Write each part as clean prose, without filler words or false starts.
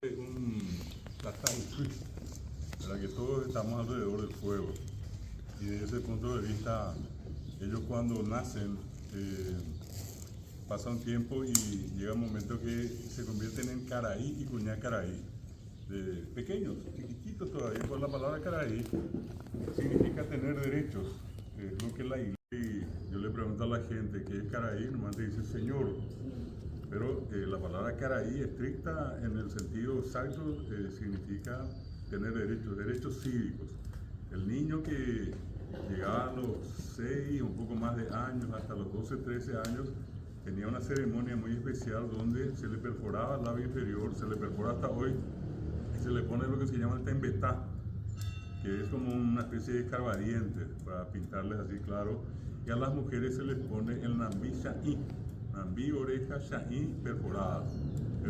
un twist, ¿verdad? Que todos estamos alrededor del fuego. Y desde ese punto de vista, ellos cuando nacen, pasa un tiempo y llega un momento que se convierten en caraí y cuñá caraí. De pequeños, chiquititos todavía, pues la palabra caraí significa tener derechos. Es lo que la iglesia, y yo le pregunto a la gente qué es caraí, normalmente dice señor. Pero la palabra caraí, estricta en el sentido exacto, significa tener derechos, derechos cívicos. El niño que llegaba a los 6, un poco más de años, hasta los 12, 13 años, tenía una ceremonia muy especial donde se le perforaba el labio inferior, se le perfora hasta hoy, y se le pone lo que se llama el tembetá, que es como una especie de escarbadiente, para pintarles así claro, y a las mujeres se les pone el nambí shaí, nambí, oreja, shaí perforada.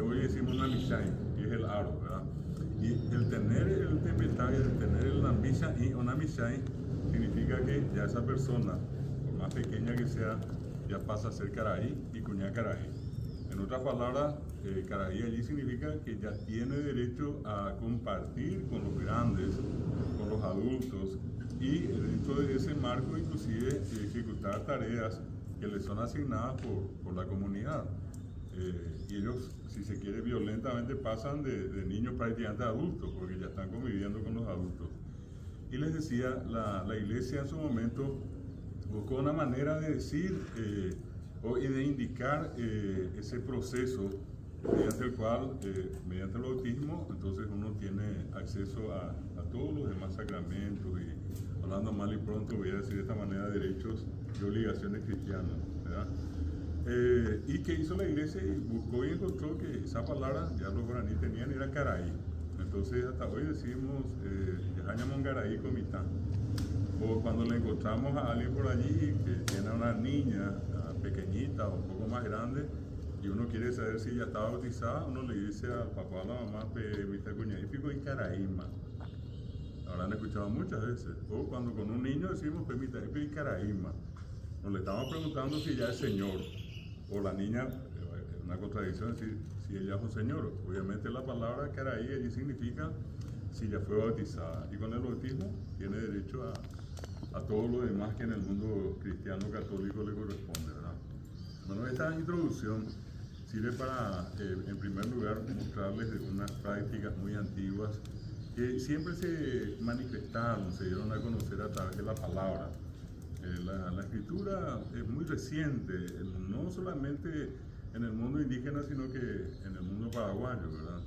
Hoy decimos nambí shaí, que es el aro, ¿verdad? Y el tener el tembetá y el tener el nambí shaí o nambí shaí significa que ya esa persona, por más pequeña que sea, ya pasa a ser caraí y cuñá caraí. En otras palabras, caraí allí significa que ya tiene derecho a compartir con los grandes, con los adultos, y dentro de ese marco inclusive ejecutar tareas que les son asignadas por la comunidad. Y ellos, si se quiere, violentamente pasan de niños prácticamente a adultos, porque ya están conviviendo con los adultos. Y les decía, la iglesia en su momento buscó una manera de decir y de indicar ese proceso mediante el cual, mediante el bautismo, entonces uno tiene acceso a todos los demás sacramentos y, hablando mal y pronto, voy a decir de esta manera, derechos y obligaciones cristianas, ¿verdad? ¿Y qué hizo la iglesia? Y buscó y encontró que esa palabra ya los guaraníes tenían, era caraí. Entonces hasta hoy decimos Yahañamon Garaí Comitán. O cuando le encontramos a alguien por allí que tiene una niña pequeñita o un poco más grande y uno quiere saber si ya está bautizada, uno le dice al papá o a la mamá, Mita Cuñadífico y Caraíma. Habrán escuchado muchas veces. O cuando con un niño decimos, Mita y Caraíma. Nos le estamos preguntando si ya es señor. O la niña, una contradicción decir si ella es un señor. Obviamente la palabra Caraí allí significa si ya fue bautizada. Y con el bautismo tiene derecho a todo lo demás que en el mundo cristiano católico le corresponde, ¿verdad? Bueno, esta introducción sirve para, en primer lugar, mostrarles unas prácticas muy antiguas que siempre se manifestaron, se dieron a conocer a través de la palabra. La escritura es muy reciente, no solamente en el mundo indígena, sino que en el mundo paraguayo, ¿verdad?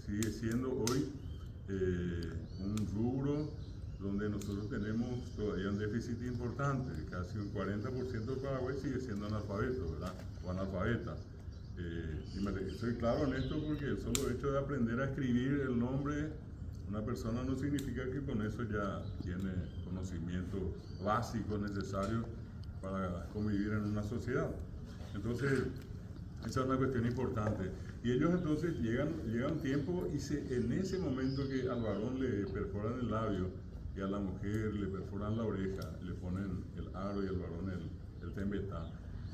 Sigue siendo hoy un rubro donde nosotros tenemos todavía un déficit importante, casi un 40% del Paraguay sigue siendo analfabeto, ¿verdad? O analfabeta. Soy claro en esto porque el solo hecho de aprender a escribir el nombre de una persona no significa que con eso ya tiene conocimiento básico necesario para convivir en una sociedad. Entonces, esa es una cuestión importante. Y ellos entonces llegan un tiempo y en ese momento que al varón le perforan el labio y a la mujer le perforan la oreja, le ponen el aro y al varón el tembetá,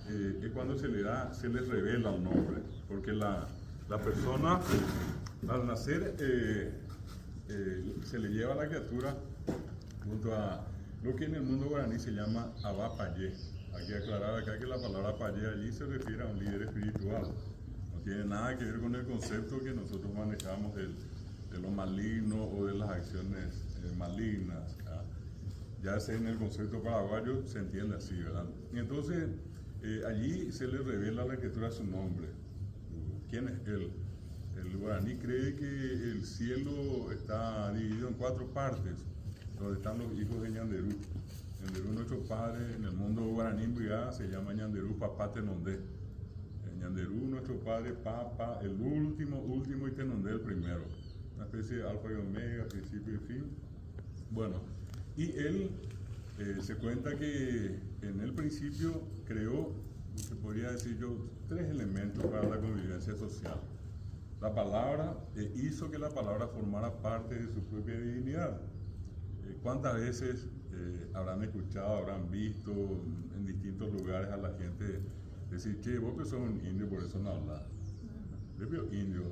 es cuando se les revela el nombre, porque la persona al nacer se le lleva a la criatura junto a lo que en el mundo guaraní se llama abapayé. Hay que aclarar acá que la palabra payé allí se refiere a un líder espiritual. No tiene nada que ver con el concepto que nosotros manejamos de lo maligno o de las acciones malignas. Ya sea en el concepto paraguayo se entiende así, ¿verdad? Y entonces allí se le revela a la escritura su nombre. ¿Quién es él? El guaraní cree que el cielo está dividido en 4 partes, donde están los hijos de Ñanderú. Ñanderú, nuestro padre, en el mundo guaraní se llama Ñanderú Papá Tenondé. Ñanderú, nuestro padre, Papa, el último y Tenondé el primero. Una especie de alfa y omega, principio y fin. Bueno, y él se cuenta que en el principio creó, se podría decir yo, 3 elementos para la convivencia social. La palabra hizo que la palabra formara parte de su propia divinidad. ¿Cuántas veces habrán escuchado, habrán visto en distintos lugares a la gente decir, che, vos que sos un indio, por eso no hablas? Yo indio,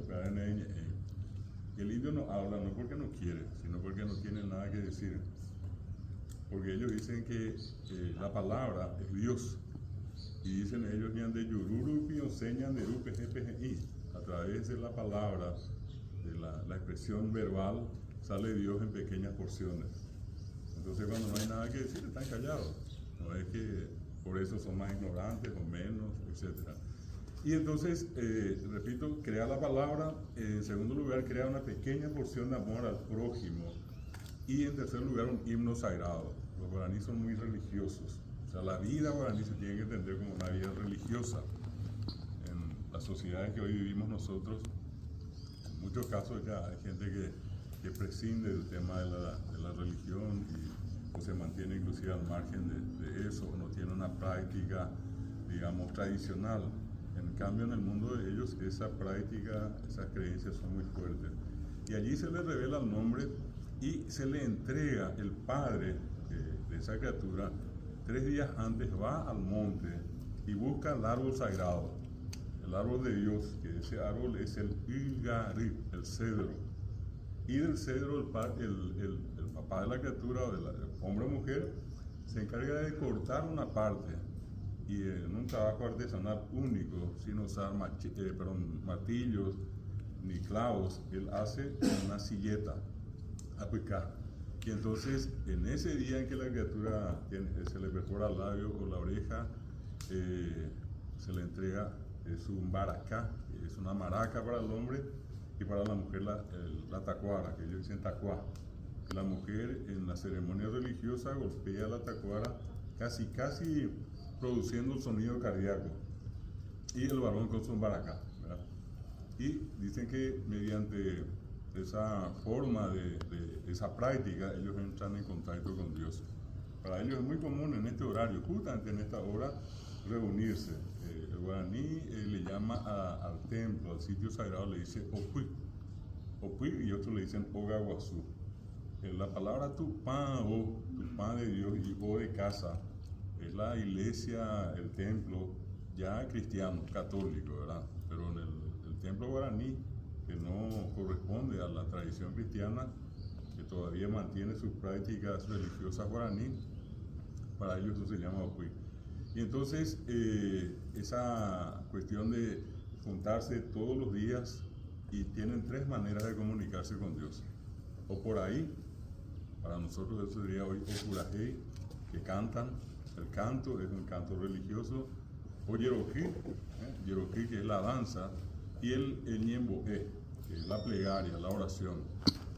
El indio no habla no porque no quiere, sino porque no tiene nada que decir. Porque ellos dicen que la palabra es Dios. Y dicen ellos, ñande yururu, pionse, ñanderu, peje, a través de la palabra, de la expresión verbal, sale Dios en pequeñas porciones. Entonces cuando no hay nada que decir, están callados. No es que por eso son más ignorantes o menos, etc. Y entonces, repito, crea la palabra. En segundo lugar, crea una pequeña porción de amor al prójimo. Y en tercer lugar, un himno sagrado. Los guaraníes son muy religiosos. O sea, la vida guaraní se tiene que entender como una vida religiosa. En las sociedades que hoy vivimos nosotros, en muchos casos ya hay gente que prescinde del tema de la religión o se mantiene inclusive al margen de eso, o no tiene una práctica, digamos, tradicional. En cambio, en el mundo de ellos, esa práctica, esas creencias son muy fuertes. Y allí se le revela el nombre y se le entrega el padre de esa criatura. 3 días antes va al monte y busca el árbol sagrado, el árbol de Dios, que ese árbol es el Ilgarib, el cedro. Y del cedro el papá de la criatura, o del hombre o mujer, se encarga de cortar una parte, y en un trabajo artesanal único, sin usar martillos ni clavos, él hace una silleta, aplicada. Y entonces, en ese día en que la criatura se le perfora el labio o la oreja, se le entrega su baracá, que es una maraca para el hombre, y para la mujer la tacuara, que ellos dicen tacuá. La mujer en la ceremonia religiosa golpea la tacuara casi produciendo el sonido cardíaco, y el varón con su baracá, ¿verdad? Y dicen que mediante esa forma de esa práctica, ellos entran en contacto con Dios. Para ellos es muy común en este horario, justamente en esta hora, reunirse. El guaraní le llama al templo, al sitio sagrado, le dice Opuy, y otros le dicen Ogaguazú. La palabra tupá de Dios, y o de casa, es la iglesia, el templo, ya cristiano, católico, ¿verdad? Pero en el templo guaraní, que no corresponde a la tradición cristiana, que todavía mantiene sus prácticas religiosas guaraní, para ellos eso se llama Opuy. Y entonces, esa cuestión de juntarse todos los días, y tienen 3 maneras de comunicarse con Dios. O por ahí, para nosotros eso sería hoy Ocurajei, que cantan. El canto es un canto religioso. O Yeroquí, que es la danza. Y el Ñemboé, que es la plegaria, la oración.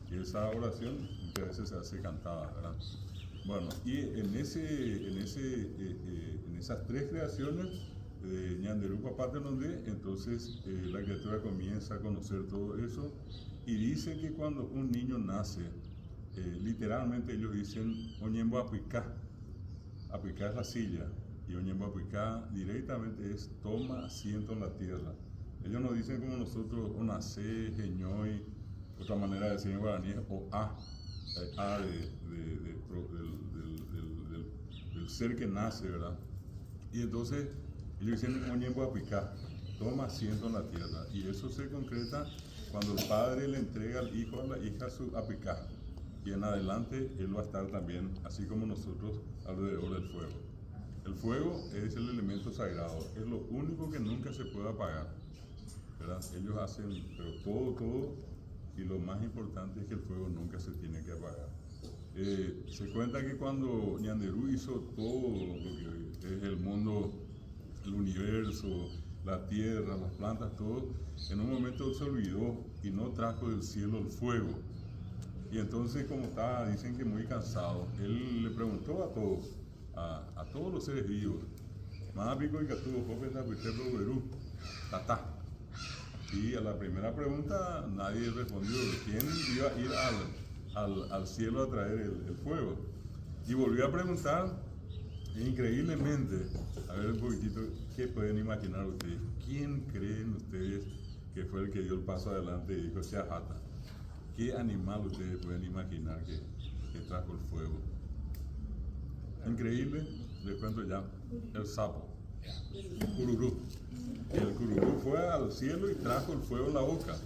Y esa oración muchas veces se hace cantada, ¿verdad? Bueno, y en esas 3 creaciones de Ñanderú Papá Tenondé, entonces la criatura comienza a conocer todo eso, y dice que cuando un niño nace, literalmente ellos dicen Oñembo Apuicá. Apuicá es la silla, y Oñembo Apuicá directamente es toma asiento en la tierra. Ellos no dicen como nosotros Onacé, Geñoy, otra manera de decir en guaraní es o del ser que nace, ¿verdad? Y entonces ellos dicen Oñembo Apuicá, toma asiento en la tierra, y eso se concreta cuando el padre le entrega al hijo a la hija su Apuicá, y en adelante él va a estar también, así como nosotros, alrededor del fuego. El fuego es el elemento sagrado, es lo único que nunca se puede apagar, ¿verdad? Ellos hacen, pero todo, y lo más importante es que el fuego nunca se tiene que apagar. Se cuenta que cuando Ñanderú hizo todo lo que es el mundo, el universo, la tierra, las plantas, todo, en un momento se olvidó y no trajo del cielo el fuego. Y entonces, como estaba, dicen que muy cansado, él le preguntó a todos los seres vivos, Mápico y Catubo, Jópeta, Pitebro, Berú, Tatá. Y a la primera pregunta nadie respondió quién iba a ir al cielo a traer el fuego. Y volvió a preguntar, increíblemente, a ver un poquitito, ¿qué pueden imaginar ustedes? ¿Quién creen ustedes que fue el que dio el paso adelante y dijo, Seajata? ¿Qué animal ustedes pueden imaginar que trajo el fuego? Increíble, les cuento ya, el sapo, cururú. El cururú fue al cielo y trajo el fuego en la boca.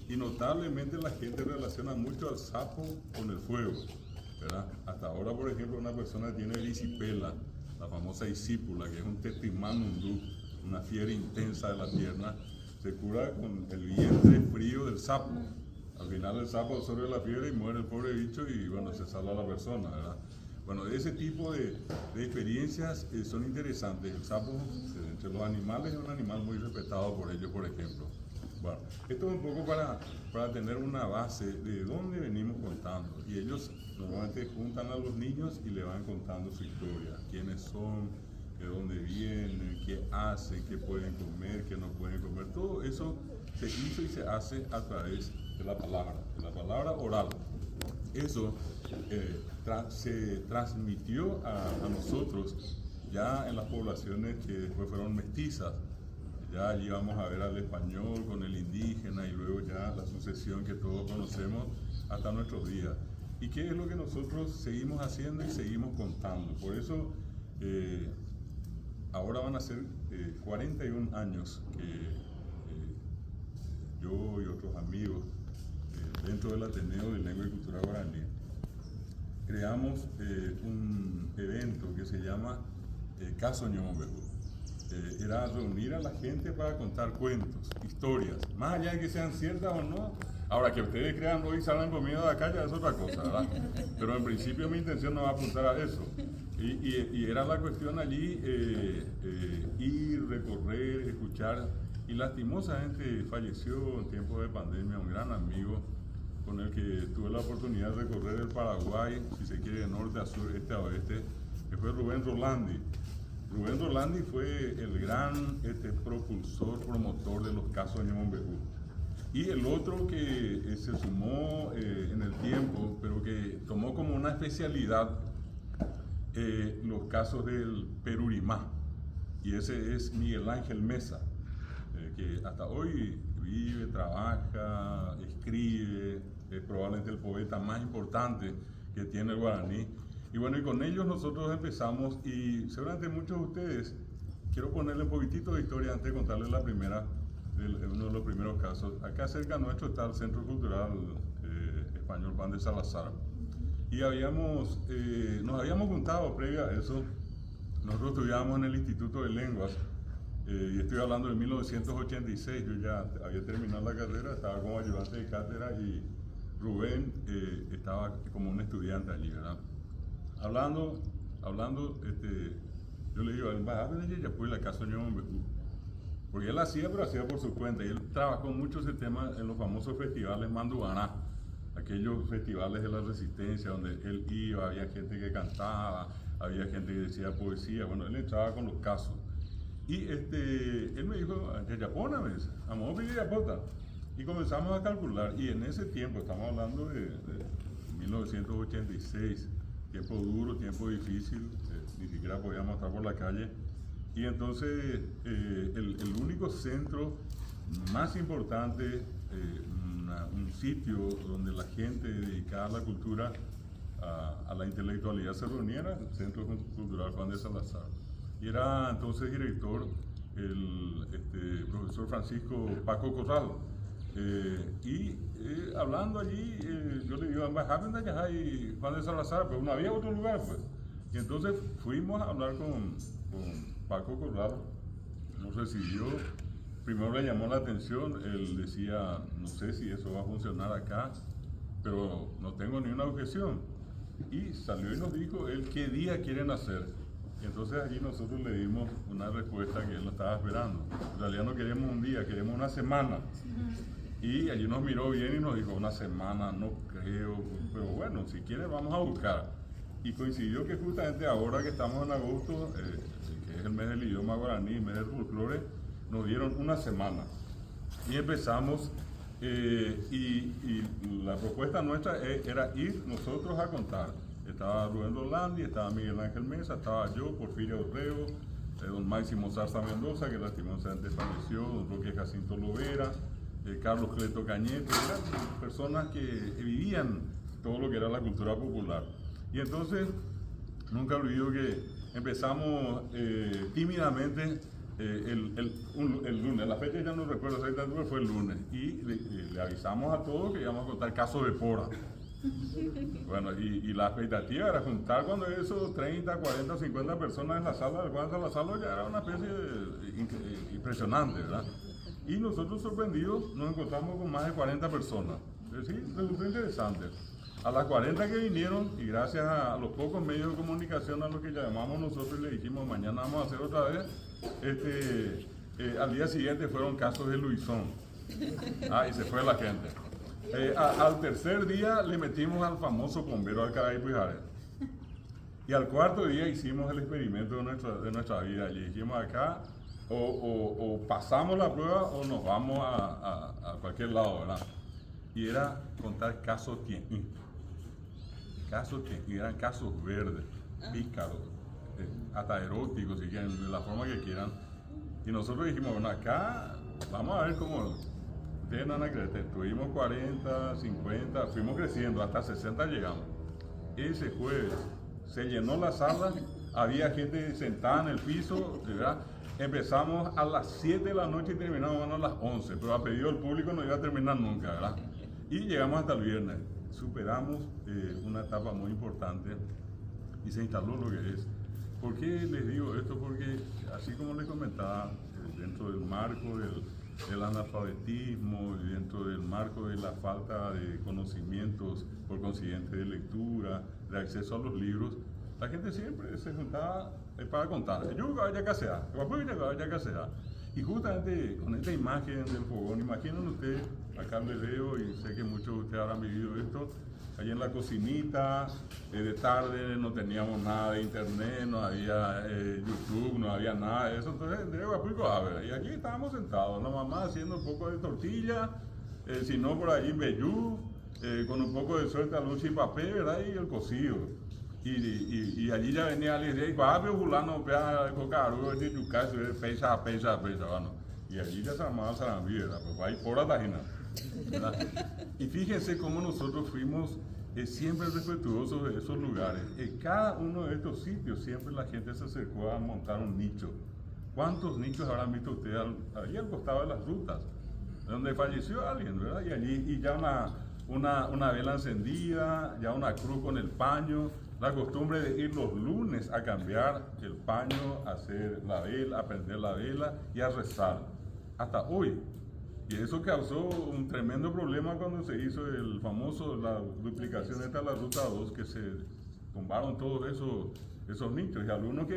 Y notablemente la gente relaciona mucho al sapo con el fuego, ¿verdad? Hasta ahora, por ejemplo, una persona tiene erisipela, la famosa isípula, que es un tetimamundú, una fiebre intensa de la pierna, se cura con el vientre frío del sapo. Al final el sapo absorbe la fiebre y muere el pobre bicho y bueno, se salva la persona, ¿verdad? Bueno, ese tipo de experiencias son interesantes. El sapo, entre los animales, es un animal muy respetado por ellos, por ejemplo. Bueno, esto es un poco para tener una base de dónde venimos contando. Y ellos normalmente juntan a los niños y le van contando su historia. Quiénes son, de dónde vienen, qué hacen, qué pueden comer, qué no pueden comer. Todo eso se hizo y se hace a través de la palabra oral. Eso se transmitió a nosotros ya en las poblaciones que después fueron mestizas. Ya allí vamos a ver al español con el indígena y luego ya la sucesión que todos conocemos hasta nuestros días. ¿Y qué es lo que nosotros seguimos haciendo y seguimos contando? Por eso ahora van a ser 41 años que yo y otros amigos dentro del Ateneo de Lengua y Cultura Guaraní creamos un evento que se llama Caso Ñombejú. Era reunir a la gente para contar cuentos, historias, más allá de que sean ciertas o no. Ahora, que ustedes crean hoy salgan comiendo de la calle es otra cosa, ¿verdad? Pero en principio mi intención no va a apuntar a eso. Y era la cuestión allí ir, recorrer, escuchar. Y lastimosamente falleció en tiempos de pandemia un gran amigo con el que tuve la oportunidad de recorrer el Paraguay, si se quiere, de norte a sur, este a oeste, que fue Rubén Rolandi. Rubén Rolandi fue el gran propulsor, promotor de los casos de Ñombejú. Y el otro que se sumó en el tiempo, pero que tomó como una especialidad los casos del Perurimá. Y ese es Miguel Ángel Mesa, que hasta hoy vive, trabaja, escribe, es probablemente el poeta más importante que tiene el guaraní. Y bueno, y con ellos nosotros empezamos, y seguramente muchos de ustedes, quiero ponerle un poquitito de historia antes de contarles uno de los primeros casos. Acá cerca nuestro está el Centro Cultural Español Juan de Salazar. Y nos habíamos juntado previa a eso. Nosotros estudiábamos en el Instituto de Lenguas, y estoy hablando de 1986, yo ya había terminado la carrera, estaba como ayudante de cátedra y Rubén estaba como un estudiante allí, ¿verdad? Hablando, yo le digo, vas a venir ya pues la casa Ñombejú, porque él hacía, pero hacía por su cuenta, y él trabajó mucho ese tema en los famosos festivales Manduaná, aquellos festivales de la resistencia donde él iba, había gente que cantaba, había gente que decía poesía, bueno, él entraba con los casos. Y él me dijo, Yayapona, me dice, vamos a pedir Yapota. Y comenzamos a calcular, y en ese tiempo, estamos hablando de 1986, tiempo duro, tiempo difícil, ni siquiera podíamos estar por la calle. Y entonces el único centro más importante, un sitio donde la gente dedicada a la cultura, a la intelectualidad se reunía, era el Centro Cultural Juan de Salazar. Y era entonces director el profesor Francisco Paco Corral. Hablando allí, yo le digo, y Juan de Salazar, pero no había otro lugar, pues. Y entonces fuimos a hablar con Paco Corral, nos recibió, primero le llamó la atención, él decía, no sé si eso va a funcionar acá, pero no tengo ni una objeción. Y salió y nos dijo él qué día quieren hacer. Y entonces allí nosotros le dimos una respuesta que él no estaba esperando. En realidad no queremos un día, queremos una semana. Y allí nos miró bien y nos dijo, una semana, no creo, pero bueno, si quieren vamos a buscar. Y coincidió que justamente ahora que estamos en agosto, que es el mes del idioma guaraní, el mes del folclore, nos dieron una semana. Y empezamos, y la propuesta nuestra era ir nosotros a contar. Estaba Rubén Rolandi, estaba Miguel Ángel Mesa, estaba yo, Porfirio Orrego, don Máximo Zarza Mendoza, que lastimosamente falleció, don Roque Jacinto Lovera, Carlos Cleto Cañete, eran personas que vivían todo lo que era la cultura popular. Y entonces, nunca olvido que empezamos tímidamente el lunes, la fecha ya no recuerdo exactamente, pero fue el lunes, y le avisamos a todos que íbamos a contar casos de pora. Bueno, y la expectativa era juntar cuando esos 30, 40, 50 personas en la sala, la sala ya era una especie impresionante, ¿verdad? Y nosotros sorprendidos nos encontramos con más de 40 personas. Es decir, resultó interesante. A las 40 que vinieron, y gracias a los pocos medios de comunicación a los que llamamos nosotros y le dijimos mañana vamos a hacer otra vez, al día siguiente fueron casos de Luisón. Y se fue la gente. Al tercer día le metimos al famoso bombero Alcaray Pujaret. Y al cuarto día hicimos el experimento de nuestra vida. Y dijimos acá, o pasamos la prueba o nos vamos a cualquier lado, ¿verdad? Y era contar casos y eran casos verdes, pícaros, hasta eróticos, si quieren, de la forma que quieran. Y nosotros dijimos, bueno, acá vamos a ver cómo. Ustedes no van a creer, tuvimos 40, 50, fuimos creciendo, hasta 60 llegamos. Ese jueves se llenó la sala, había gente sentada en el piso, ¿verdad? Empezamos a las 7 de la noche y terminamos a las 11, pero a pedido del público no iba a terminar nunca, ¿verdad? Y llegamos hasta el viernes. Superamos una etapa muy importante y se instaló lo que es. ¿Por qué les digo esto? Porque, así como les comentaba, dentro del marco del analfabetismo y dentro del marco de la falta de conocimientos, por consiguiente de lectura, de acceso a los libros, la gente siempre se juntaba para contar. Yo vaya que sea, vaya que sea. Y justamente con esta imagen del fogón, imaginen ustedes, acá les veo y sé que muchos de ustedes habrán vivido esto, allí en la cocinita, de tarde no teníamos nada de internet, no había YouTube, no había nada de eso, entonces de Guapuico a ver, y aquí estábamos sentados, la mamá haciendo un poco de tortilla, si no por ahí vellú, con un poco de suelta lucha y papel, ¿verdad? Y el cocido. Y allí ya venía alguien y decía, pero fulano, pea, cocaru, pesa, bueno. Y allí ya se armaba el sarambí, ¿verdad? Pues ahí por la tajina, ¿verdad? Y fíjense cómo nosotros fuimos siempre respetuosos de esos lugares. En cada uno de estos sitios siempre la gente se acercó a montar un nicho. ¿Cuántos nichos habrán visto ustedes allí al costado de las rutas? Donde falleció alguien, ¿verdad? Y allí y ya una vela encendida, ya una cruz con el paño. La costumbre de ir los lunes a cambiar el paño, a hacer la vela, a prender la vela y a rezar. Hasta hoy. Y eso causó un tremendo problema cuando se hizo la duplicación de la ruta 2, que se tumbaron todos esos nichos. Y algunos que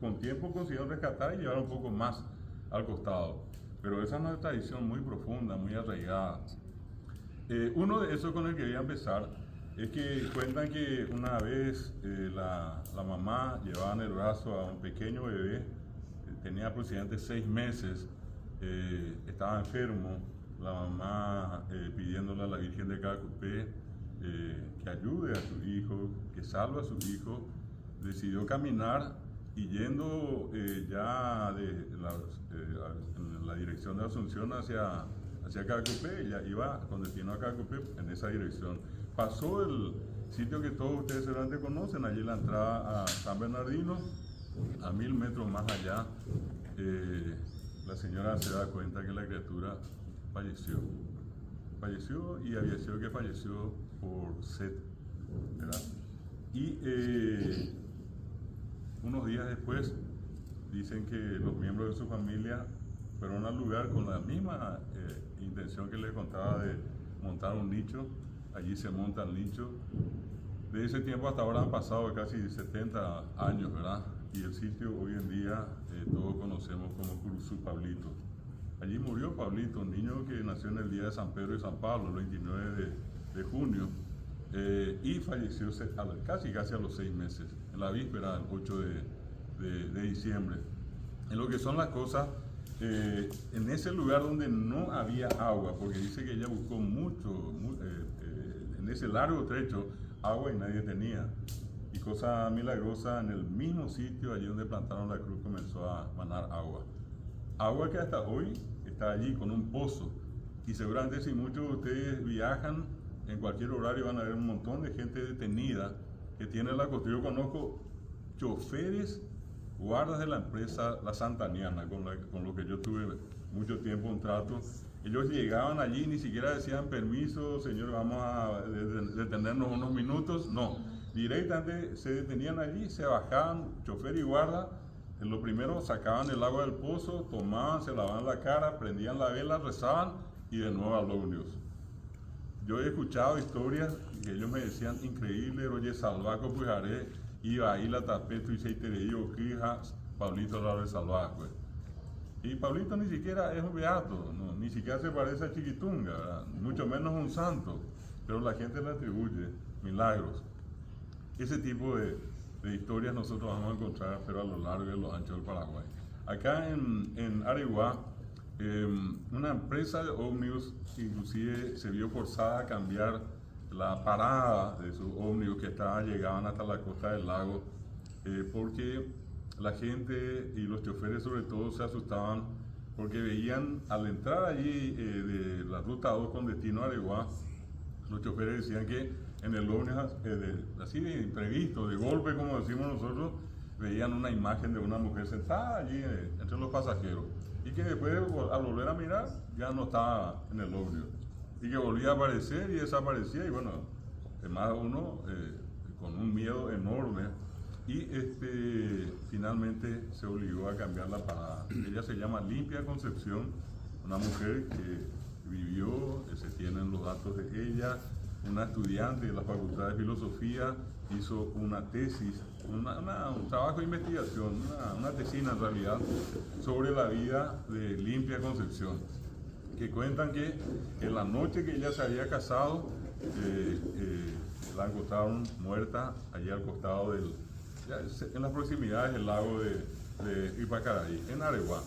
con tiempo consiguieron rescatar y llevar un poco más al costado. Pero esa es una tradición muy profunda, muy arraigada. Uno de esos con el que voy a empezar es que cuentan que una vez la mamá llevaba en el brazo a un pequeño bebé, tenía aproximadamente 6 meses, estaba enfermo, la mamá pidiéndole a la Virgen de Cacupé que ayude a su hijo, que salve a su hijo, decidió caminar y yendo ya en la dirección de Asunción hacia Cacupé, ella iba con destino a Cacupé en esa dirección. Pasó el sitio que todos ustedes seguramente conocen, allí la entrada a San Bernardino, a 1000 metros más allá, la señora se da cuenta que la criatura falleció. Falleció y había sido que falleció por sed, ¿verdad? Y unos días después dicen que los miembros de su familia fueron al lugar con la misma intención que les contaba de montar un nicho. Allí se monta el nicho. De ese tiempo hasta ahora han pasado casi 70 años, ¿verdad? Y el sitio hoy en día todos conocemos como Curuzú Pablito. Allí murió Pablito, un niño que nació en el día de San Pedro y San Pablo, el 29 de junio, y falleció casi a los 6 meses, en la víspera del 8 de diciembre. En lo que son las cosas, en ese lugar donde no había agua, porque dice que ella buscó mucho, en ese largo trecho, agua y nadie tenía. Y cosa milagrosa, en el mismo sitio, allí donde plantaron la cruz, comenzó a manar agua. Agua que hasta hoy está allí con un pozo. Y seguramente si muchos de ustedes viajan, en cualquier horario van a ver un montón de gente detenida que tiene la costumbre. Yo conozco choferes guardas de la empresa La Santaniana, con lo que yo tuve mucho tiempo un trato. Ellos llegaban allí, ni siquiera decían permiso, señor, vamos a detenernos unos minutos. No, directamente se detenían allí, se bajaban, chofer y guarda. Lo primero sacaban el agua del pozo, tomaban, se lavaban la cara, prendían la vela, rezaban y de nuevo al ómnibus. Yo he escuchado historias que ellos me decían increíble, oye, salvaco pujaré, iba ahí la tapeto y se itereío, quija, Pablito la salvaje, pues. Y Pablito ni siquiera es un beato, no, ni siquiera se parece a Chiquitunga, ¿verdad? Mucho menos un santo, pero la gente le atribuye milagros. Ese tipo de historias nosotros vamos a encontrar, pero a lo largo y a lo ancho del Paraguay. Acá en Areguá, una empresa de ómnibus inclusive se vio forzada a cambiar la parada de sus ómnibus que llegaban hasta la costa del lago, porque la gente y los choferes sobre todo se asustaban porque veían al entrar allí de la ruta 2 con destino a Areguá, los choferes decían que en el ómnibus, así de imprevisto, de golpe como decimos nosotros, veían una imagen de una mujer sentada allí entre los pasajeros y que después al volver a mirar ya no estaba en el ómnibus y que volvía a aparecer y desaparecía y bueno, más uno con un miedo enorme. Y finalmente se obligó a cambiar la parada. Ella se llama Limpia Concepción, una mujer que vivió, se tienen los datos de ella, una estudiante de la Facultad de Filosofía, hizo una tesis, un trabajo de investigación, una tesina en realidad, sobre la vida de Limpia Concepción, que cuentan que en la noche que ella se había casado, la encontraron muerta allí al costado en las proximidades del lago de Ipacaraí, en Areguá.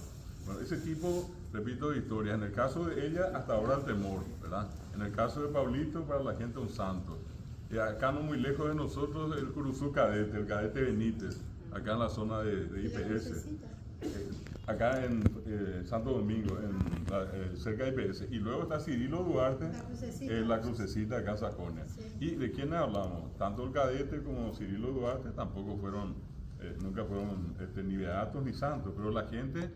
Bueno, ese tipo, repito, de historias. En el caso de ella, hasta ahora el temor, ¿verdad? En el caso de Pablito, para la gente un santo. Y acá no muy lejos de nosotros, el Curuzú Cadete, el Cadete Benítez, acá en la zona de IPS. Acá en Santo Domingo, cerca de IPS. Y luego está Cirilo Duarte, la crucecita acá en Sajonia. Sí. ¿Y de quiénes hablamos? Tanto el Cadete como Cirilo Duarte tampoco fueron, nunca fueron ni beatos ni santos, pero la gente,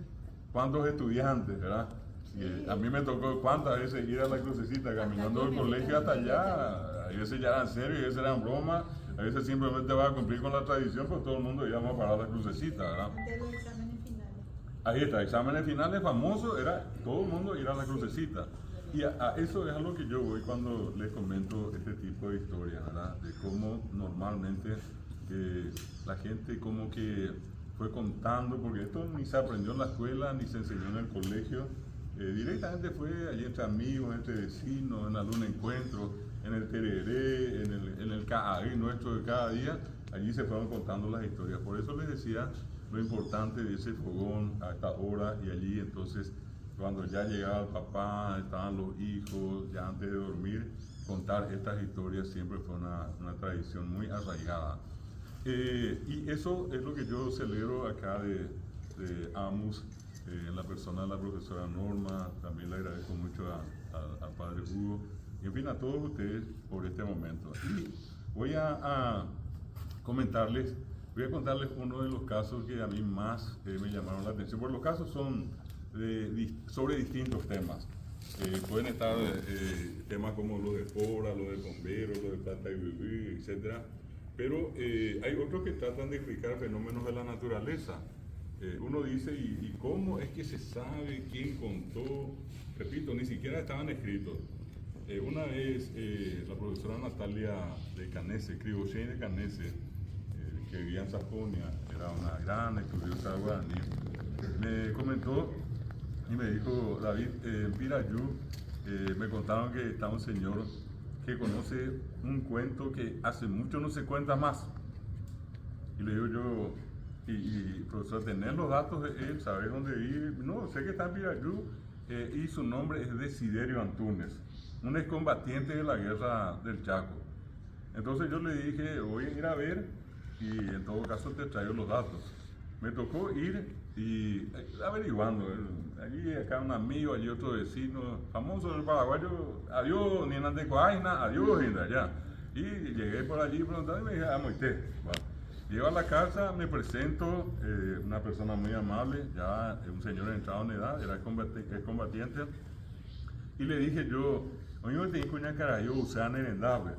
¿cuántos estudiantes, verdad? Sí. A mí me tocó cuántas veces ir a la crucecita caminando del colegio hasta allá. A veces ya eran serios, a veces eran bromas, a veces simplemente va a cumplir con la tradición, pues todo el mundo íbamos a parar la crucecita, ¿verdad? Ahí está, exámenes finales famosos, era todo el mundo ir a la crucecita. Y a eso es a lo que yo voy cuando les comento este tipo de historias, ¿verdad? De cómo normalmente la gente como que fue contando, porque esto ni se aprendió en la escuela, ni se enseñó en el colegio, directamente fue allí entre amigos, entre vecinos, en algún encuentro, en el tereré, en el CAI nuestro de cada día, allí se fueron contando las historias. Por eso les decía lo importante de ese fogón a esta hora y allí entonces cuando ya llegaba el papá, estaban los hijos, ya antes de dormir, contar estas historias siempre fue una tradición muy arraigada. Y eso es lo que yo celebro acá de AMUS, en la persona de la profesora Norma, también le agradezco mucho al padre Hugo, y en fin a todos ustedes por este momento. Y voy a contarles uno de los casos que a mí más me llamaron la atención, porque los casos son sobre distintos temas. Pueden estar temas como los de Fora, los de bomberos, los de plata y bebé, etc. Pero hay otros que tratan de explicar fenómenos de la naturaleza. Uno dice, ¿y cómo es que se sabe quién contó? Repito, ni siquiera estaban escritos. Una vez la profesora Natalia de Canese, Cribochen de Canese, que vivía en Sajonia, era una gran estudiosa de guaraní, me comentó y me dijo, David, en Pirayú me contaron que está un señor que conoce un cuento que hace mucho no se cuenta más. Y le digo yo, profesor, ¿tener los datos de él? ¿Sabes dónde vive? No, sé que está en Pirayú y su nombre es Desiderio Antúnez, un excombatiente de la guerra del Chaco. Entonces yo le dije, voy a ir a ver y en todo caso te traigo los datos. Me tocó ir y averiguando, allí acá un amigo, allí otro vecino, famoso del paraguayo, adiós, Ninan de Coaina, adiós, allá. Y llegué por allí preguntando y me dije, Moité. Bueno, Llego a la casa, me presento, una persona muy amable, ya un señor entrado en edad, era combatiente, y le dije yo, oye, me tengo una cara, yo usé nerendable,